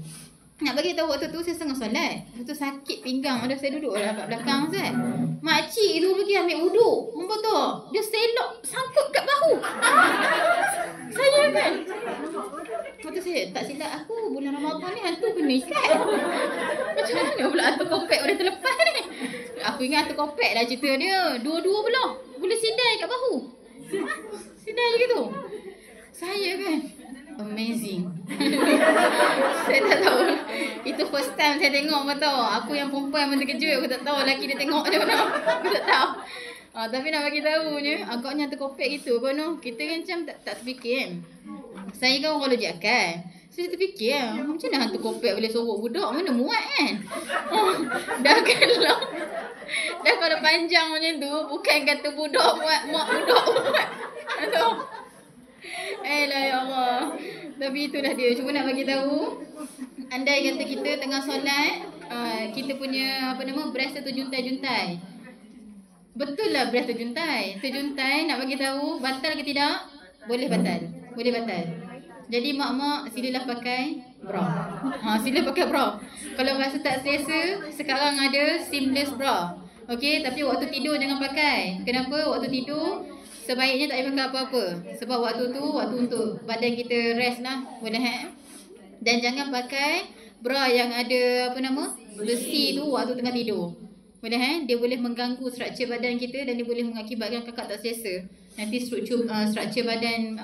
Nak bagi tahu waktu tu saya tengah solat. Waktu tu sakit pinggang. Ada saya duduk lah kat belakang kan. Makcik tu pergi ambil wuduk. Nampak tak? Dia selok sangkut kat bahu. Saya kan. Waktu saya tak silap aku bulan Ramadan ni hantu kena ikat. Macam mana pula hantu kopek boleh terlepas ni? Aku ingat hantu kopek dah cerita dia. Dua-dua pula. Boleh sidai kat bahu. Sidai je gitu. Saya kan amazing. Saya tak tahu. Itu first time saya tengok apa tahu. Aku yang perempuan pun terkejut. Aku tak tahu lelaki dia tengok macam mana. Aku tak tahu. Tapi nak bagi tahunya agaknya terkopek gitu kan. Kita kan macam tak terfikir kan. Saya kan orang logik akal. Saya terfikir macam mana hantu kopek boleh sorok budak, mana muat kan. Dah kalau panjang macam tu, bukan kata budak muat budak muat. Aduh. Ya Allah. Tapi itulah dia. Cuma nak bagi tahu, andai kata kita tengah solat, kita punya breast tu terjuntai-juntai. Betul lah breast terjuntai. Terjuntai, nak bagi tahu batal ke tidak? Boleh batal. Boleh batal. Jadi mak-mak silalah pakai bra. Sila pakai bra. Kalau rasa tak selesa, sekarang ada seamless bra. Okey, tapi waktu tidur jangan pakai. Kenapa? Waktu tidur sebaiknya tak payah pakai apa-apa. Sebab waktu tu waktu untuk badan kita rest lah. Boleh Dan jangan pakai bra yang ada besi tu waktu tengah tidur. Boleh Dia boleh mengganggu struktur badan kita dan dia boleh mengakibatkan kakak tak selesa. Nanti struktur badan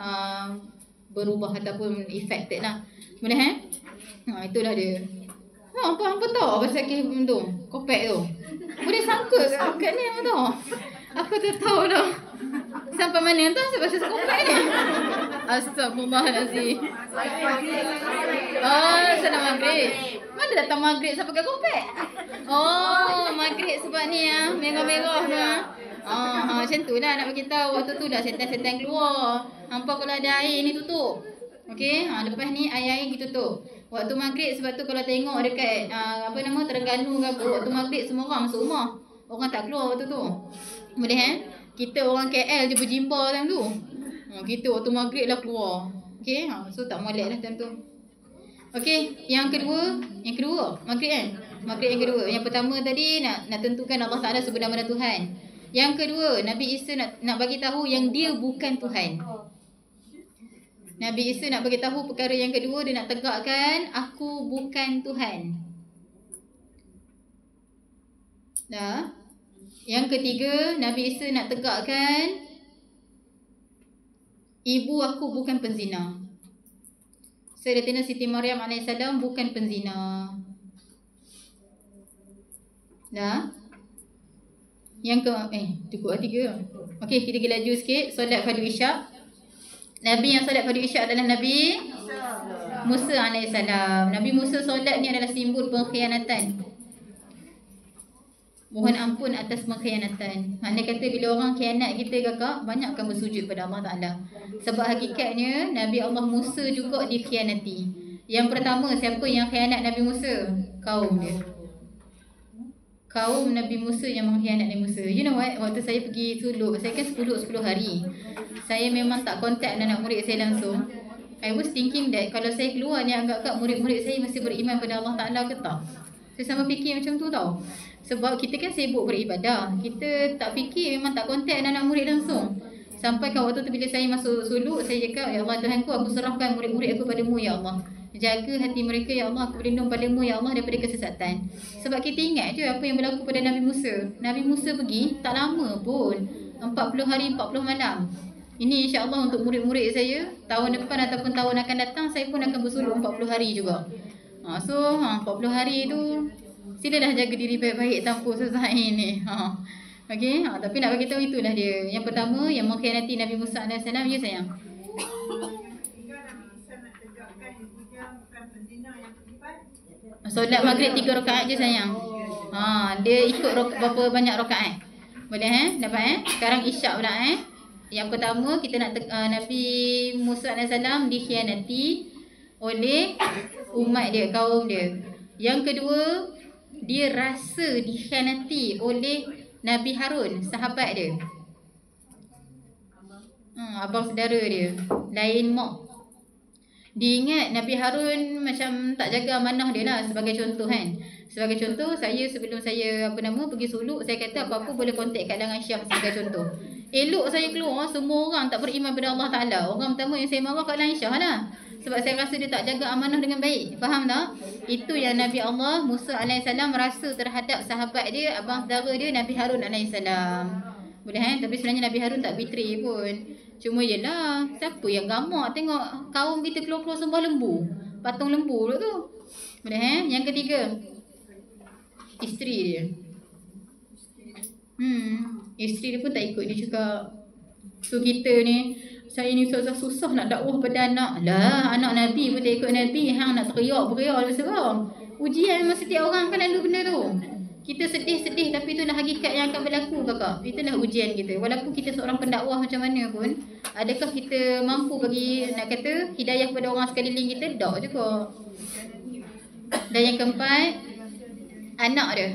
berubah ataupun affected lah. Boleh itulah dia. Hampa tahu pasal kes tu, kopek tu. Boleh sangkut kat ni apa tu? Aku tak tahu dah. Sampai mana tu sebab pasal kopek ni. Astagfirullahalazim. Salam maghrib. Mana datang maghrib siapa pakai kopek? Maghrib sebab ni merah-merah tu. Macam tu lah nak bagi tahu. Waktu tu dah setan-setan keluar. Hampa kalau ada air ni tutup. Okey, lepas ni air kita tutup. Waktu maghrib sebab tu kalau tengok dekat Terengganu ke apa, waktu maghrib semua orang masuk rumah. Orang tak keluar waktu tu. Boleh Kita orang KL je berjimba time tu. Kita waktu maghrib lah keluar. Okey, so tak molek lah time tu. Okey, yang kedua maghrib Maghrib yang kedua. Yang pertama tadi nak tentukan Allah Taala sebenar-benar Tuhan. Yang kedua, Nabi Isa nak bagi tahu yang dia bukan Tuhan. Nabi Isa nak bagi tahu perkara yang kedua, dia nak tegakkan aku bukan Tuhan. Dah. Yang ketiga, Nabi Isa nak tegakkan ibu aku bukan penzina. Sayyidatina Siti Maryam AS bukan penzina. Dah. Yang cukup tiga. Okey, kita pergi laju sikit. Solat fardu isyak. Nabi yang solat fardu isyak adalah Nabi Musa AS. Nabi Musa solat ni adalah simbol pengkhianatan. Mohon ampun atas pengkhianatan. Maknanya kata bila orang khianat kita kakak, banyakkan bersujud pada Allah Ta'ala. Sebab hakikatnya Nabi Allah Musa juga dikhianati. Yang pertama, siapa yang khianat Nabi Musa? Kaum dia. Kaum Nabi Musa yang mengkhianat Nabi Musa. You know what? Waktu saya pergi suluk, saya kan 10 hari. Saya memang tak kontak anak murid saya langsung. I was thinking that kalau saya keluar ni agak-agak murid-murid saya masih beriman pada Allah Ta'ala ke tak? Saya sama fikir macam tu tau. Sebab kita kan sibuk beribadah. Kita tak fikir, memang tak kontak anak murid langsung. Sampai ke waktu tu bila saya masuk suluk, saya cakap, Ya Allah Tuhanku, aku serahkan murid-murid aku padamu Ya Allah. Jaga hati mereka Ya Allah, aku berlindung padamu Ya Allah daripada kesesatan. Sebab kita ingat je apa yang berlaku pada Nabi Musa. Nabi Musa pergi tak lama pun, 40 hari 40 malam. Ini insya-Allah untuk murid-murid saya, tahun depan ataupun tahun akan datang saya pun akan bersuluk 40 hari juga. So 40 hari tu silalah jaga diri baik-baik tanpa susah ini. Okey, tapi nak bagi tahu itulah dia. Yang pertama yang mengkhianati Nabi Musa AS, ya sayang. Solat maghrib 3 rakaat je sayang. Dia ikut berapa banyak rakaat. Boleh dapat Sekarang isyak pula Yang pertama kita nak Nabi Musa AS dikhianati oleh umat dia, kaum dia. Yang kedua, dia rasa dikhianati oleh Nabi Harun, sahabat dia. Abang saudara dia, lain mak. Dia ingat Nabi Harun macam tak jaga amanah dia lah, sebagai contoh kan. Sebagai contoh, saya sebelum saya pergi suluk, saya kata apa-apa boleh kontak kat Langan Syah sebagai contoh. Elok saya keluar, semua orang tak beriman pada Allah Ta'ala. Orang pertama yang saya marah kat Langan Syah lah. Sebab saya rasa dia tak jaga amanah dengan baik. Faham tak? Itu yang Nabi Allah Musa AS rasa terhadap sahabat dia, abang saudara dia Nabi Harun AS. Boleh Tapi sebenarnya Nabi Harun tak betray pun. Cuma yelah, siapa yang gamak tengok kaum kita keluar-keluar sembah lembu, patung lembu tu. Boleh Yang ketiga, isteri dia. Isteri dia pun tak ikut. Dia cakap, so kita ni, saya ni susah nak dakwah pada anak. Lah, anak Nabi pun tak ikut Nabi. Hang nak teriak-beriak dari seorang. Ujian memang setiap orang kan lalu benda tu. Kita sedih-sedih tapi itulah hakikat yang akan berlaku kakak. Itulah ujian kita. Walaupun kita seorang pendakwah macam mana pun, adakah kita mampu bagi nak kata hidayah kepada orang sekeliling kita? Tak juga. Dan yang keempat, anak dia.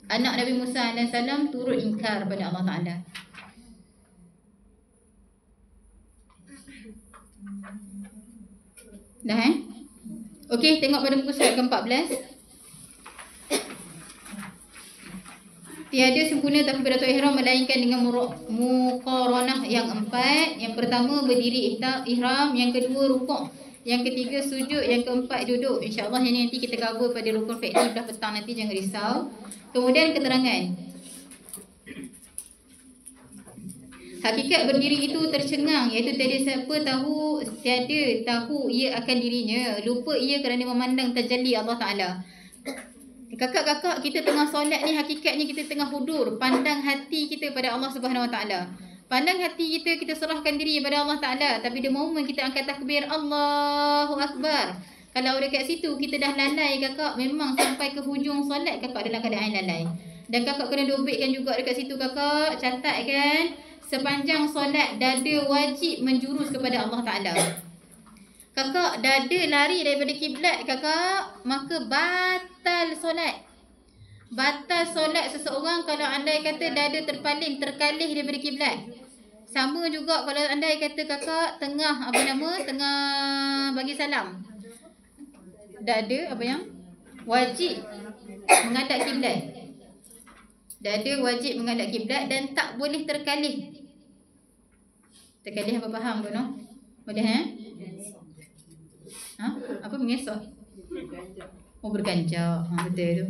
Anak Nabi Musa AS turut ingkar pada Allah Ta'ala. Dah Okey, tengok pada muka surat ke-14. Tiada sempurna takbiratul ihram melainkan dengan muqaranah yang 4. Yang pertama berdiri ihram, yang kedua rukuk, yang ketiga sujud, yang keempat duduk. InsyaAllah yang nanti kita cover pada rukun fi'li dah petang nanti, jangan risau. Kemudian keterangan. Hakikat berdiri itu tercengang, iaitu tiada tahu ia akan dirinya, lupa ia kerana memandang tajalli Allah Ta'ala. Kakak-kakak, kita tengah solat ni, hakikatnya kita tengah hudur. Pandang hati kita pada Allah Subhanahu Wa Ta'ala. Pandang hati kita, kita serahkan diri pada Allah Ta'ala. Tapi the moment kita angkat takbir, Allahu Akbar. Kalau dekat situ kita dah lalai kakak, memang sampai ke hujung solat kakak dalam keadaan lalai. Dan kakak kena dobitkan juga dekat situ kakak. Catat kan, sepanjang solat dada wajib menjurus kepada Allah Ta'ala. Kakak dada lari daripada kiblat kakak, maka batal solat. Batal solat seseorang kalau andai kata dada terkalih daripada kiblat. Sama juga kalau andai kata kakak tengah bagi salam. Dada wajib menghadap kiblat. Dada wajib menghadap kiblat dan tak boleh terkalih. Terkalih apa faham ke no? Boleh apa mengesok? Oh, berganjak. Betul tu.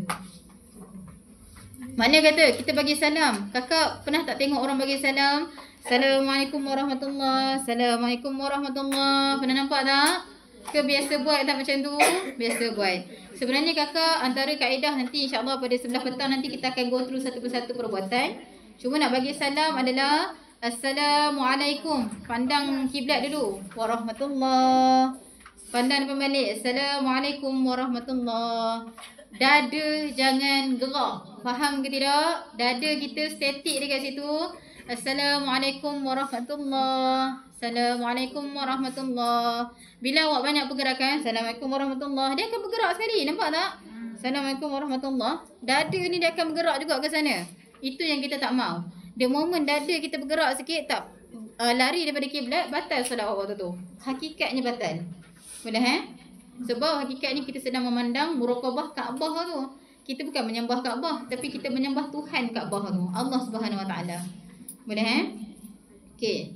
Mana kata kita bagi salam. Kakak pernah tak tengok orang bagi salam? Assalamualaikum warahmatullahi. Assalamualaikum warahmatullahi. Pernah nampak tak? Ke biasa buat tak macam tu? Biasa buat. Sebenarnya kakak antara kaedah nanti insyaAllah pada sebelah petang nanti kita akan go through satu persatu perbuatan. Cuma nak bagi salam adalah Assalamualaikum. Pandang kiblat dulu. Warahmatullahi. Pandang pembalik. Assalamualaikum warahmatullahi. Dada jangan gerak. Faham ke tidak? Dada kita statik dekat situ. Assalamualaikum warahmatullahi. Assalamualaikum warahmatullahi. Bila awak banyak pergerakan, Assalamualaikum warahmatullahi, dia akan bergerak sekali. Nampak tak? Assalamualaikum warahmatullahi. Dada ni dia akan bergerak juga ke sana. Itu yang kita tak mau. The moment dada kita bergerak sikit, tak lari daripada kiblat, batal solat awak tu. Hakikatnya batal. Boleh Sebab hakikat ni kita sedang memandang muraqabah Kaabah tu. Kita bukan menyembah Kaabah, tapi kita menyembah Tuhan Kaabah tu, Allah Subhanahu Wa Taala. Boleh Okey.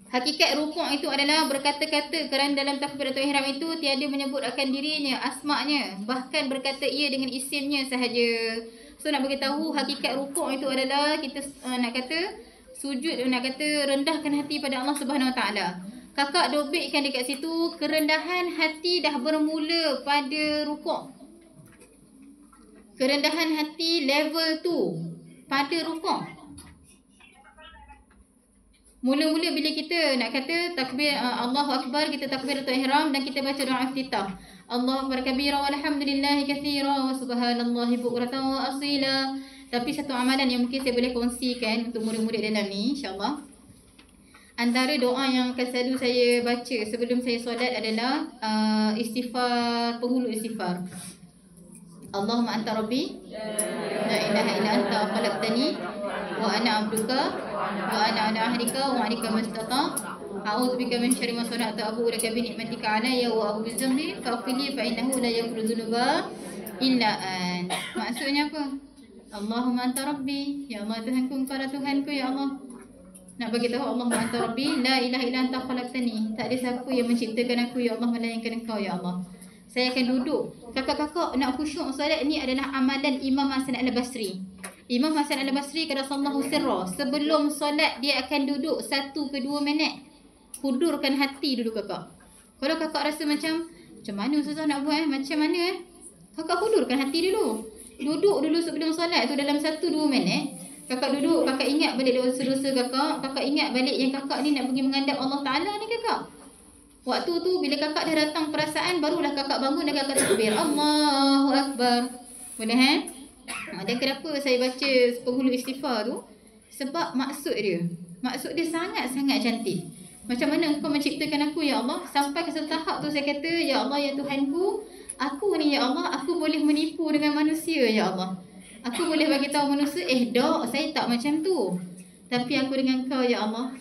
Hakikat rukuk itu adalah berkata-kata, kerana dalam takbiratul ihram itu tiada menyebut akan dirinya, asma'nya, bahkan berkata ia dengan isimnya sahaja. So nak bagi tahu hakikat rukuk itu adalah kita nak kata sujud, nak kata rendahkan hati pada Allah Subhanahu Wa Taala. Kakak dobitkan dekat situ, kerendahan hati dah bermula pada rukuk. Kerendahan hati level 2 pada rukuk. Mula-mula bila kita nak kata takbir Allahu Akbar, kita takbiratul ihram dan kita baca doa iftitah. Allahu Akbar kabira walhamdulillahi katsira wa subhanallahi bukratan wa asila. Tapi satu amalan yang mungkin saya boleh kongsikan untuk murid-murid dalam ni insya-Allah. Antara doa yang akan selalu saya baca sebelum saya solat adalah istighfar, penghulu istighfar. Allahumma anta rabbi la ilaha illa anta khalaqtani wa ana 'abduka wa ana ala ahdika wa 'alika mastata. A'udzubika min syarri ma sana'tu, abu'u laka bi ni'matika 'alayya wa abu'u bi dhanbi faghfir li fa innahu la yaghfiru dhunuba illa ant. Maksudnya apa? Allahumma anta rabbi, ya Allah Tuhanku, engkau adalah Tuhanku ya Allah. Nak bagi tahu Allahumma anta rabbi la ilaha illa anta khalaqtani, tak ada siapa yang menciptakan aku ya Allah melainkan engkau ya Allah. Saya akan duduk. Kakak-kakak nak khusyuk solat ni adalah amalan Imam Hasan Al-Basri. Imam Hasan Al-Basri qaddasallahu sirra, sebelum solat dia akan duduk 1 ke 2 minit. Hudurkan hati dulu kakak. Kalau kakak rasa macam mana susah nak buat macam mana kakak hudurkan hati dulu. Duduk dulu sebelum solat tu dalam 1-2 minit. Kakak duduk, kakak ingat balik dosa-dosa kakak. Kakak ingat balik yang kakak ni nak pergi menghadap Allah Ta'ala ni kakak. Waktu tu bila kakak dah datang perasaan, barulah kakak bangun dan kakak takbir Allahu Akbar. Boleh Dan kenapa saya baca penghulu istighfar tu? Sebab maksud dia sangat-sangat cantik. Macam mana Engkau menciptakan aku ya Allah, sampai ke satu tahap tu saya kata, ya Allah ya Tuhanku, aku ni ya Allah, aku boleh menipu dengan manusia ya Allah. Aku boleh bagi tahu manusia, dok, saya tak macam tu. Tapi aku dengan Kau ya Allah,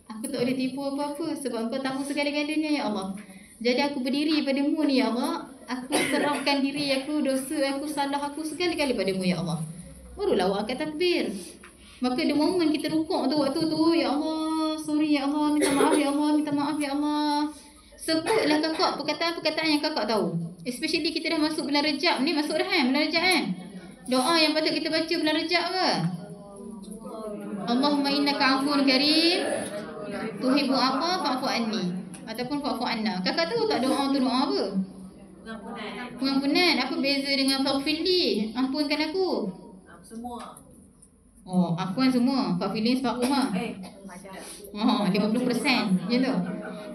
aku tak boleh tipu apa-apa sebab Engkau tahu segala-galanya ya Allah. Jadi aku berdiri padamu ni ya Allah, aku serahkan diri aku, dosa aku, salah aku segala-gala padamu ya Allah. Barulah awak angkat takbir. Maka the moment kita rukuk tu, waktu tu, ya Allah, sorry ya Allah, minta maaf ya Allah, minta maaf ya Allah. Sebutlah kakak perkataan-perkataan yang kakak tahu. Especially kita dah masuk bulan Rejab ni, masuk dah bulan Rejab Doa yang patut kita baca bulan Rejab ke? Allahumma innaka afuwun karim, tuhibbu apa fa'fu anni, ataupun fa'fu anna. Kakak tahu tak doa tu doa apa? Pengampunan. Apa beza dengan faghfirli? Ampunkan aku. Semua. Oh, akuan semua. Faghfirli sebab rumah. 50%. Macam tu.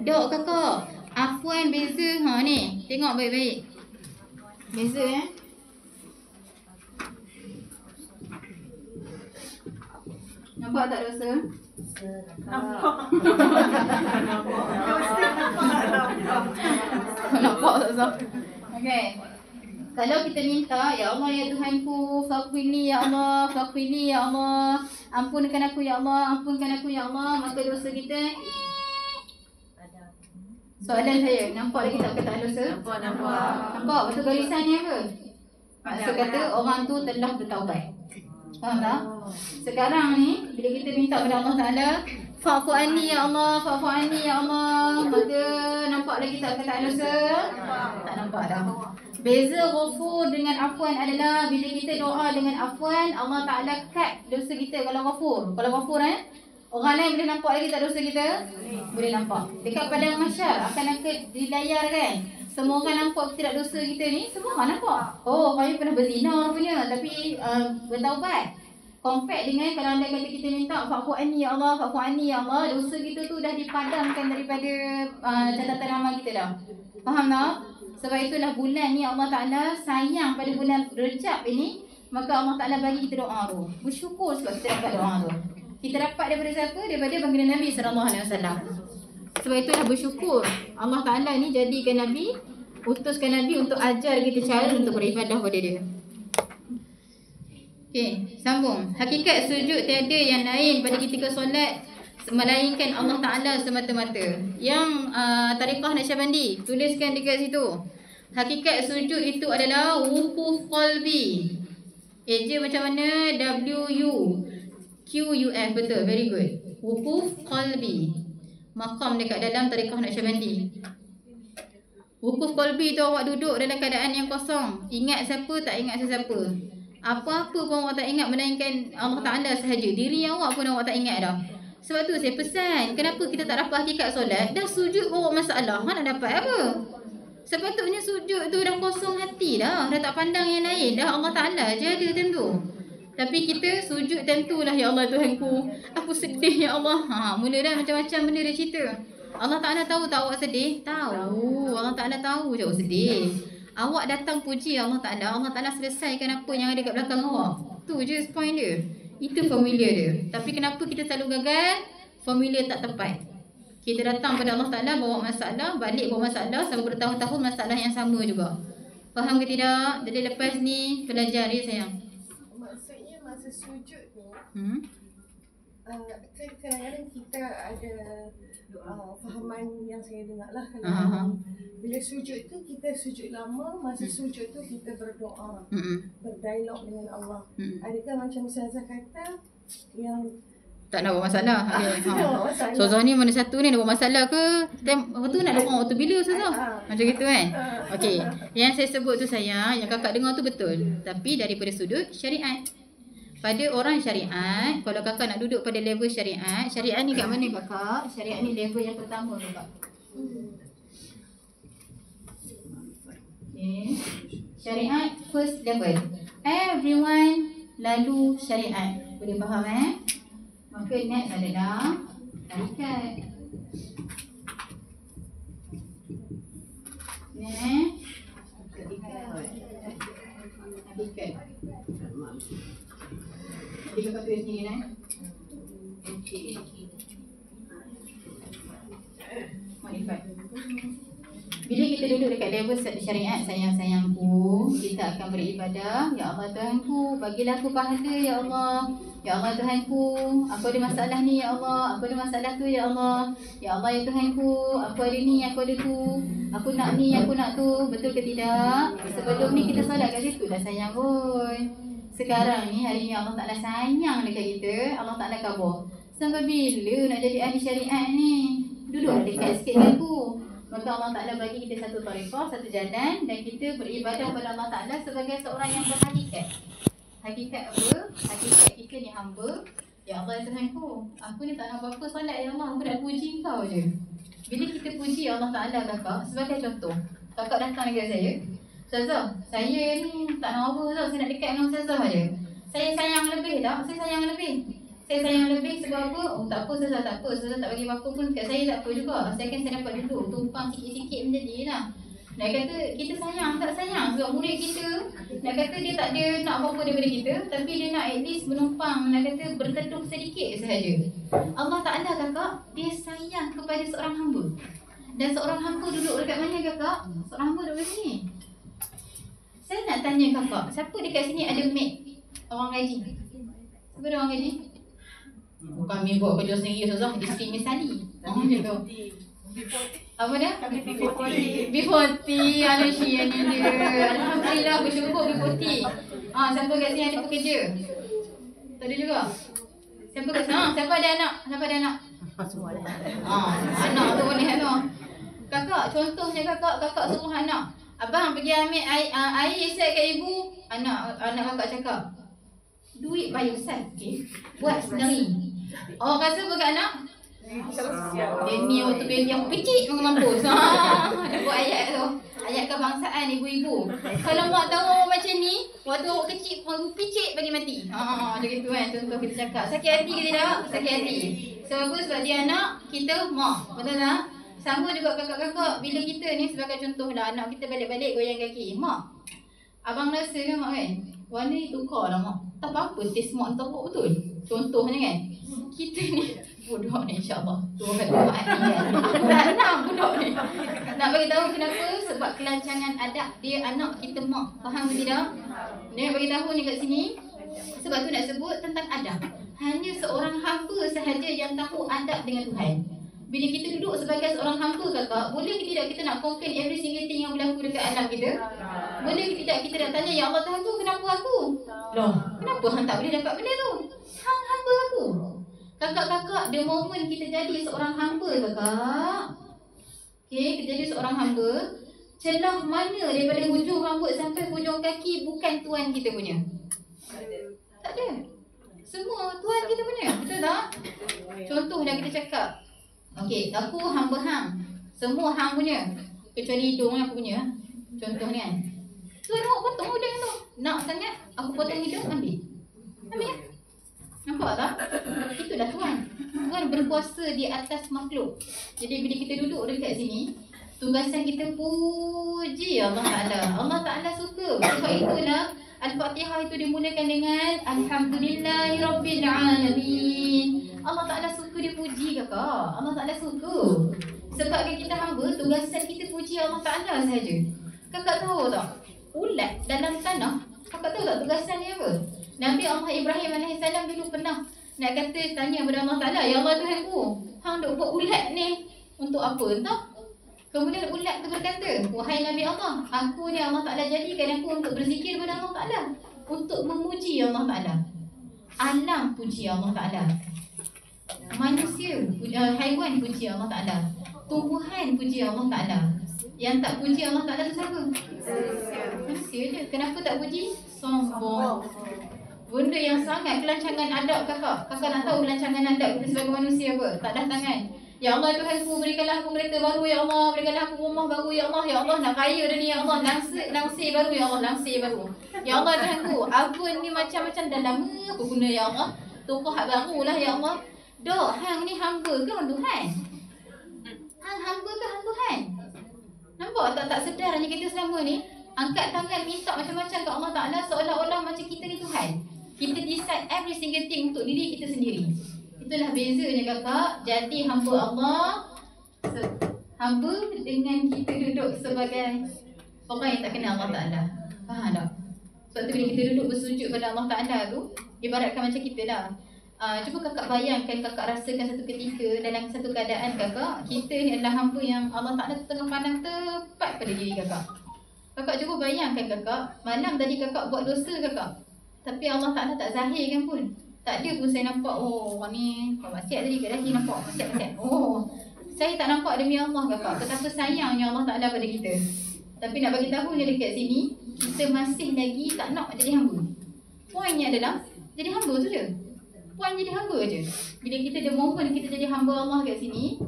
Dok kakak, afuan beza. Ni. Tengok baik-baik. Beza Nampak tak dosa? Nampak tak? Okay. Kalau kita minta, ya Allah ya Tuhanku, faghfirli ya Allah, faghfirli ya Allah, ampunkan aku ya Allah, ampunkan aku ya Allah, maka dosa kita. Soalan saya, nampak lagi tak perkataan dosa? Nampak. Betul garisan ni apa? Maksud kata orang tu telah bertaubat. Faham tak? Sekarang ni, bila kita minta kepada Allah Ta'ala, fa'fu anni ya Allah, fa'fu anni ya Allah, maka nampak lagi tak perkataan dosa? Tak nampak dah. Beza ghafur dengan afwan adalah bila kita doa dengan afwan, Allah Ta'ala cut dosa kita kalau ghafur. Kalau ghafur orang lain boleh nampak lagi tak dosa kita? Boleh nampak. Dekat padang mahsyar akan di layar kan, semua orang nampak tidak dosa kita ni, semua orang nampak. Oh, kami pernah berzina punya tapi bertaubat. Compare dengan kalau anda kata kita minta fa'fu anni ya Allah, fa'fu anni ya Allah, dosa kita tu dah dipadamkan daripada catatan amal kita dah. Faham tak? Sebab itulah bulan ni Allah Ta'ala sayang pada bulan Rejab ini, maka Allah Ta'ala bagi kita doa tu. Bersyukur sebab kita dapat doa tu. Kita dapat daripada siapa? Daripada baginda Nabi SAW. Sebab itulah bersyukur Allah Ta'ala ni jadikan Nabi, utuskan Nabi untuk ajar kita cara untuk beribadah pada dia. Okay, sambung. Hakikat sujud tiada yang lain pada ketika solat melainkan Allah Ta'ala semata-mata. Yang Tariqah Naqsyabandi tuliskan dekat situ, hakikat sujud itu adalah wukuf qalbi. Eja macam mana? WUQUF. Betul, very good. Wukuf qalbi. Maqam dekat dalam Tariqah Naqsyabandi. Wukuf qalbi tu awak duduk dalam keadaan yang kosong, ingat siapa tak ingat sesiapa. Apa-apa pun awak tak ingat melainkan Allah Ta'ala sahaja. Diri awak pun awak tak ingat dah. Sebab tu saya pesan, kenapa kita tak dapat hakikat solat? Dah sujud bawa masalah, nak dapat apa? Sepatutnya sujud tu dah kosong hati dah tak pandang yang lain. Dah Allah Ta'ala je ada tentu. Tapi kita sujud tentulah, ya Allah Tuhanku, aku sedih ya Allah. Mula dah macam-macam benda dia cerita. Allah Ta'ala tahu tak awak sedih? Tahu. Allah Ta'ala tahu je awak sedih. Awak datang puji Allah Ta'ala, Allah Ta'ala selesaikan apa yang ada kat belakang awak. Tu je point dia. Itu formula dia. Tapi kenapa kita selalu gagal? Formula tak tepat. Kita datang pada Allah Ta'ala bawa masalah, balik bawa masalah, sampai bertahun-tahun masalah yang sama juga. Faham ke tidak? Jadi lepas ni belajar ya sayang. Maksudnya masa sujud tu, kadang-kadang kita ada fahaman yang saya dengar lah. Bila sujud tu kita sujud lama, masa sujud tu kita berdoa, berdialog dengan Allah. Adakah macam Ustazah kata yang tak nak buat masalah? Okay. So Zah ni mana satu ni nak buat masalah ke? Waktu tu nak doa waktu bila Ustazah? Macam gitu kan? Okey. Yang saya sebut tu sayang, yang kakak dengar tu betul. Tapi daripada sudut syariat. Pada orang syariat, kalau kakak nak duduk pada level syariat, syariat ni kat mana kakak? Syariat ni level yang pertama kakak. Okay. Syariat first level. Everyone lalu syariat. Boleh faham Maka next adalah hakikat. Next hakikat. sendiri nak. Modify. Bila kita duduk dekat level syariat, sayang-sayangku, kita akan beribadah. Ya Allah Tuhanku, bagilah aku pahala ya Allah. Ya Allah Tuhanku, aku ada masalah ni ya Allah. Aku ada masalah tu ya Allah. Ya Allah ya Tuhanku, aku ada ni, aku ada tu. Aku nak ni, aku nak tu. Betul ke tidak? Sebelum ni kita solat kat situ dah sayang pun. Sekarang ni, hari ni Allah Ta'ala sayang dekat kita. Allah Ta'ala kabur. Sampai bila nak jadi ahli syariat ni? Duduk dekat sikit dengan aku. Maka Allah Ta'ala bagi kita satu tariqah, satu jalan, dan kita beribadah kepada Allah Ta'ala sebagai seorang yang berhakikat. Hakikat apa? Hakikat kita ni hamba. Ya Allah Tuhanku, aku ni tak nak apa-apa solat ya Allah, aku nak puji kau je. Bila kita puji Allah Ta'ala kakak, sebagai contoh, kakak datang dekat saya, Ustazah, saya ni tak nak apa tau, saya nak dekat dengan Ustazah je. Saya sayang lebih tak? Saya sayang lebih. Saya sayang lebih sebab apa? Oh tak apa Ustazah, tak apa. Ustazah tak bagi apa-apa pun kat saya tak apa juga. Saya dapat duduk, tumpang sikit-sikit menjadilah. Nak kata kita sayang, tak sayang sebab murid kita. Nak kata dia tak ada nak apa-apa daripada kita, tapi dia nak at least menumpang, nak kata berteduh sedikit sahaja. Allah Ta'ala kakak, dia sayang kepada seorang hamba. Dan seorang hamba duduk dekat mana kakak? Seorang hamba duduk sini. Saya nak tanya kakak, siapa dekat sini ada maid orang gaji? Siapa ada orang gaji? Bukan maid buat kerja sendiri Ustazah, isteri misali. Macam tu. Apa dia? B40. Anusia ni dia. Alhamdulillah bersyukur B40. Siapa kat sini ada pekerja? Tak ada juga. Siapa kat sini? Siapa ada anak? Siapa ada anak? Semua ada. Anak tu boleh tu. Kakak, contohnya kakak suruh anak, abang pergi ambil air set kat ibu. Anak kakak cakap, do it by yourself, okay? Buat sendiri. Awak rasa apa kat anak? Dia ni waktu baby yang picit pun mampus. Dia buat ayat tu. Ayat kebangsaan ibu-ibu. Kalau mak tahu orang macam ni, waktu awak kecil pun picit bagi mati. Macam gitu kan. Contoh kita cakap. Sakit hati ke tidak? Sakit hati. Sebab apa? Sebab dia anak, kita mak. Betul tak? Sama juga kakak-kakak. Bila kita ni sebagai contoh lah, anak kita balik-balik goyang kaki. Mak, abang rasa kan mak kan? Warna ni tukar lah mak. Tak apa-apa, taste mak teruk betul. Contohnya kan. Kita ni budak ni insyaAllah. Tuhan doa ni kan. Tak nak budak ni. Nak bagi tahu kenapa? Sebab kelancangan adab dia anak kita mak. Faham ke tidak? Dia bagi tahu ni kat sini. Sebab tu nak sebut tentang adab. Hanya seorang hamba sahaja yang tahu adab dengan Tuhan. Bila kita duduk sebagai seorang hamba kakak, boleh ke tidak kita nak complain every single thing yang berlaku dekat alam kita? Boleh ke tidak kita nak tanya, ya Allah Tuhan tu kenapa aku? Loh, kenapa hang tak boleh dapat benda tu? Hang hamba aku. Kakak-kakak, the moment kita jadi seorang hamba kakak, okay, kita jadi seorang hamba, celah mana daripada hujung rambut sampai hujung kaki bukan tuan kita punya? Tak ada. Semua tuan kita punya, betul tak? Contoh dah kita cakap, okey, aku hamba hang. Semua hang punya. Kecuali hidung aku punya. Contoh ni kan. Tuan awak potong hidung tu. Nak sangat, aku potong hidung, ambil. Ambil lah. Nampak tak? Itulah Tuhan. Tuhan berkuasa di atas makhluk. Jadi bila kita duduk dekat sini, tugasan kita puji Allah Ta'ala. Allah Ta'ala suka. Sebab itulah Al-Fatihah itu dimulakan dengan Alhamdulillahirrabbilalamin. Allah Ta'ala suka dipuji kakak. Allah Ta'ala suka. Sebab kita hamba, tugasan kita puji Allah Ta'ala sahaja. Kakak tahu tak? Ulat dalam tanah. Kakak tahu tak tugasan dia apa? Nabi Allah Ibrahim AS dulu pernah nak kata tanya kepada Allah Ta'ala, ya Allah Tuhanku, hang duk buat ulat ni untuk apa? Entah. Kemudian ulat tu berkata, wahai Nabi Allah, aku ni Allah Ta'ala jadikan aku untuk berzikir kepada Allah Ta'ala, untuk memuji Allah Ta'ala. Alam puji Allah Ta'ala. Manusia, haiwan puji Allah Ta'ala. Tumbuhan puji Allah Ta'ala. Yang tak puji Allah Ta'ala tu siapa? Manusia je. Kenapa tak puji? Sombong. Benda yang sangat kelancangan adab kakak. Kakak nak tahu kelancangan adab kita sebagai manusia apa? Tak ada tangan. Ya Allah Tuhanku, berikanlah aku kereta baru ya Allah. Berikanlah aku rumah baru ya Allah. Ya Allah, nak kaya dah ni ya Allah. Langsir baru ya Allah. Langsir baru. Ya Allah Tuhanku, aku ni macam-macam dah lama aku guna ya Allah. Tukuh baru lah ya Allah. Dok, hang ni hamba ke orang Tuhan? Hang hamba ke hang Tuhan? Nampak tak sedarnya kita selama ni angkat tangan minta macam-macam ke Allah Ta'ala seolah-olah macam kita ni Tuhan. Kita decide every single thing untuk diri kita sendiri. Itulah bezanya kakak. Jadi hamba Allah, hamba dengan kita duduk sebagai orang yang tak kenal Allah Ta'ala. Faham tak? Sebab tu bila kita duduk bersujud pada Allah Ta'ala tu, ibaratkan macam kita lah. Cuba kakak bayangkan, kakak rasakan satu ketika dalam satu keadaan kakak, kita ni adalah hamba yang Allah Ta'ala tengah pandang tepat pada diri kakak. Kakak cuba bayangkan kakak, malam tadi kakak buat dosa kakak, tapi Allah Ta'ala tak zahirkan pun. Tak ada pun saya nampak, oh orang ni buat maksiat tadi ke lagi nampak maksiat-maksiat. Oh, saya tak nampak demi Allah kakak, betapa sayangnya Allah Ta'ala pada kita. Tapi nak bagi tahu je dekat sini, kita masih lagi tak nak jadi hamba. Poinnya adalah jadi hamba tu je. Poin jadi hamba je. Bila kita ada momen kita jadi hamba Allah kat sini,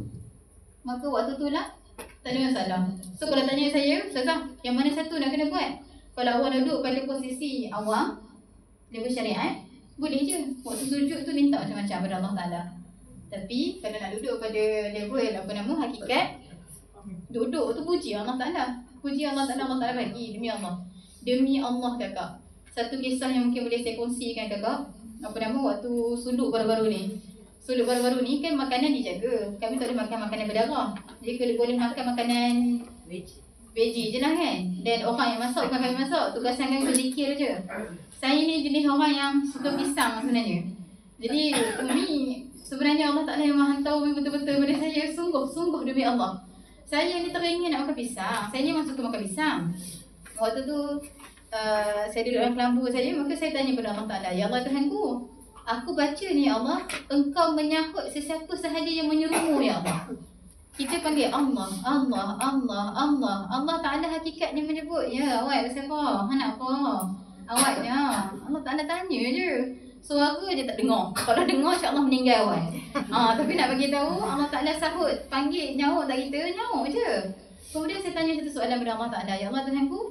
maka waktu tu lah tak ada masalah. So kalau tanya saya, Ustazah, yang mana satu nak kena buat? Kalau awak duduk pada posisi awam, dia bersyariat, boleh je. Waktu sujud tu minta macam-macam pada Allah Ta'ala. Tapi kalau nak duduk pada level hakikat, duduk tu puji Allah Ta'ala. Puji Allah Ta'ala, Allah Ta'ala bagi demi Allah. Demi Allah kakak. Satu kisah yang mungkin boleh saya kongsikan kakak. Waktu suluk baru-baru ni. Suluk baru-baru ni kan makanan dijaga. Kami tak boleh makan makanan berdarah. Jadi kalau boleh makan makanan veggie je lah kan. Dan orang yang masak bukan kami masak. Tugasan kami berzikir je. Saya ni jenis orang yang suka pisang sebenarnya. Jadi ni sebenarnya Allah Ta'ala yang maha tahu betul-betul pada saya. Sungguh demi Allah. Saya ni teringin nak makan pisang. Saya ni memang suka makan pisang. Waktu tu saya duduk dalam kelambu saya, maka saya tanya kepada Allah Ta'ala, ya Allah Tuhanku, aku baca ni ya Allah, engkau menyahut sesiapa sahaja yang menyuruhmu ya Allah. Kita panggil Allah, Allah, Allah, Allah. Allah Ta'ala hakikatnya menyebut, ya awak siapa? Anak apa? Awaknya. Allah Ta'ala tanya je. Suara je tak dengar. Kalau dengar insya-Allah meninggal awak. Tapi nak bagi tahu Allah Ta'ala sahut, panggil nyaut tak kita, nyaut je. Kemudian saya tanya satu soalan kepada Allah Ta'ala, ya Allah Tuhanku,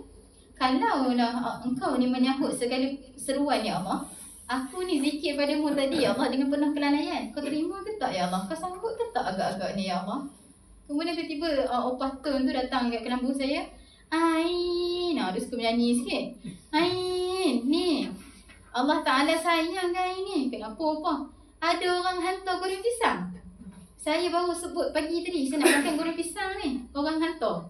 kalaulah engkau ni menyahut segala seruan ya Allah, aku ni zikir padamu tadi ya Allah dengan penuh kelalaian, kau terima ke tak ya Allah? Kau sanggup ke tak agak-agak ni ya Allah? Kemudian tiba-tiba opah tun tu datang kat kelambu saya. Ain, dia suka menyanyi sikit. Ain, ni Allah Ta'ala sayang kan ini. Kenapa apa? Ada orang hantar goreng pisang. Saya baru sebut pagi tadi, saya nak makan goreng pisang ni. Orang hantar.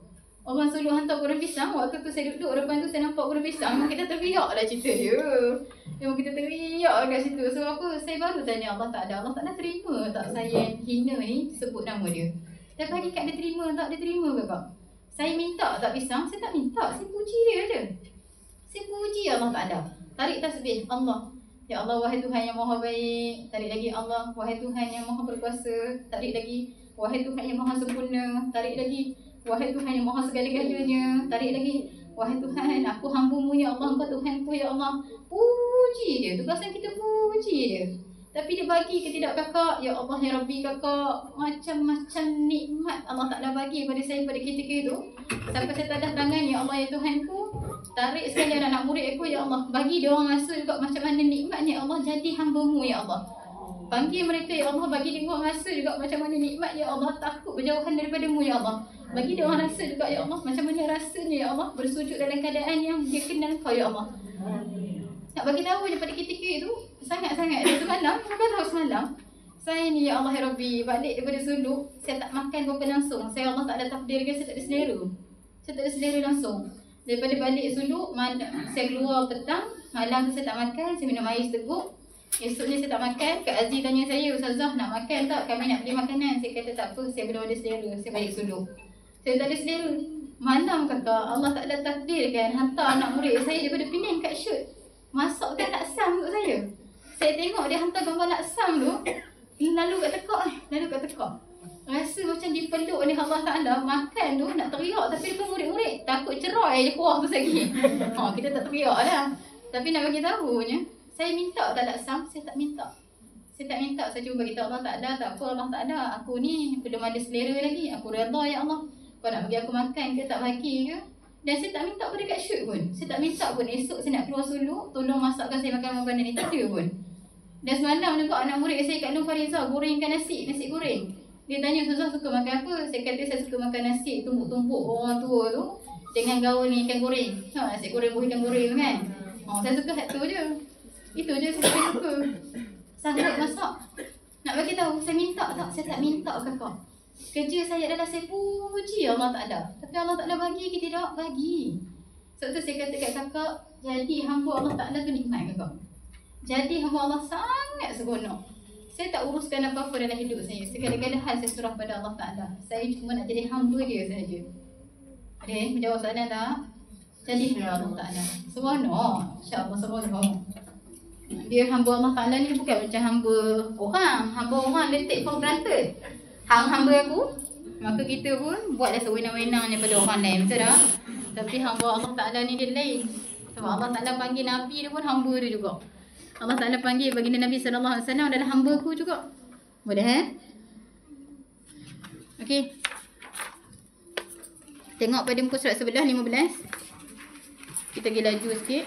Orang suluh hantar goreng pisang. Waktu tu saya duduk depan tu, saya nampak goreng pisang. Memang kita teriak lah cerita dia. Memang kita teriak kat situ. Sebab apa? Saya baru tanya Allah Ta'ala. Allah Ta'ala terima tak saya hina ni sebut nama dia? Dan hakikat dia terima tak? Dia terima ke kak? Saya minta tak pisang? Saya tak minta. Saya puji dia je. Saya puji Allah Ta'ala. Tarik tasbih Allah. Ya Allah, wahai Tuhan yang maha baik. Tarik lagi Allah, wahai Tuhan yang maha berkuasa. Tarik lagi, wahai Tuhan yang maha sempurna. Tarik lagi, wahai Tuhan yang maha segala-galanya. Tarik lagi, wahai Tuhan, aku hamba-Mu ya Allah, Engkau Tuhanku ya Allah. Puji dia, tugasan kita puji dia. Tapi dia bagi ke tidak kakak? Ya Allah ya Rabbi kakak, macam-macam nikmat Allah Ta'ala bagi pada saya pada ketika itu. Sampai saya tadah tangan, ya Allah ya Tuhanku, tarik sekali anak murid aku ya Allah. Bagi dia orang rasa juga macam mana nikmatnya Allah jadi hamba-Mu ya Allah. Panggil mereka ya Allah, bagi dia orang rasa juga macam mana nikmat ya Allah. Takut berjauhan daripada-Mu ya Allah. Bagi dia orang rasa juga ya Allah, macam mana rasanya ya Allah bersujud dalam keadaan yang dia kenal Kau ya Allah. Nak bagi tahu je pada ketika itu sangat-sangat. Dan semalam, sampai tahu semalam, saya ni ya Allah ya Rabbi, balik daripada suluk, saya tak makan apa-apa langsung. Saya Allah tak ada takdirkan, saya tak ada selera. Saya tak ada selera langsung. Daripada balik suluk, saya keluar petang, malam tu saya tak makan, saya minum air seteguk. Esoknya saya tak makan, Kak Aziz tanya saya, Ustazah nak makan tak? Kami nak beli makanan. Saya kata tak apa, saya belum ada selera, saya balik suluk. Saya tak ada selera. Malam kakak, Allah tak ada takdirkan hantar anak murid saya daripada Penang kat Syut. Masukkan laksam untuk saya. Saya tengok dia hantar gambar laksam tu, lalu kat tekak. Rasa macam dipeluk oleh Allah Ta'ala. Makan tu nak teriak, tapi depan murid-murid takut cerai je kuah tu lagi. Kita tak teriak lah. Tapi nak bagi tahunya, saya minta tak laksam? Saya tak minta. Saya cuba bagi tahu Allah Ta'ala, tak apa Allah Ta'ala, aku ni belum ada selera lagi. Aku redha ya Allah. Kau nak bagi aku makan ke tak bagi ke? Dan saya tak minta pada Kak Syut pun. Saya tak minta pun esok saya nak keluar suluk, tolong masakkan saya makan makanan ni. Tak ada pun. Dan semalam juga anak murid saya Kak Nur Farizah gorengkan nasi goreng. Dia tanya, Ustazah suka makan apa? Saya kata saya suka makan nasi tumbuk-tumbuk orang tua tu dengan gaul ni ikan goreng. Nasi goreng buah ikan goreng kan? Saya suka hak tu je. Itu je saya suka. Sanggup masak. Nak bagi tahu, saya minta tak? Saya tak minta kakak. Kerja saya adalah saya puji Allah Ta'ala. Tapi Allah Ta'ala bagi ke tidak? Bagi. Sebab tu saya kata kat kakak, jadi hamba Allah Ta'ala tu nikmat kakak. Jadi hamba Allah sangat seronok. Saya tak uruskan apa-apa dalam hidup saya. Segala-gala hal saya surah pada Allah Ta'ala. Saya cuma nak jadi hamba dia sahaja. Okay, menjawab soalan tak? Jadi Allah Ta'ala seronok. InsyaAllah seronok. Dia hamba Allah Ta'ala ni bukan macam hamba orang. Hamba orang dia take for granted. Hang hamba aku, maka kita pun buatlah sewenang-wenang daripada orang lain. Betul tak? Tapi hamba Allah Ta'ala ni dia lain. Sebab Allah Ta'ala panggil Nabi dia pun hamba dia juga. Allah Ta'ala panggil baginda Nabi SAW adalah hamba aku juga. Boleh Okey. Tengok pada muka surat sebelah 15. Kita pergi laju sikit.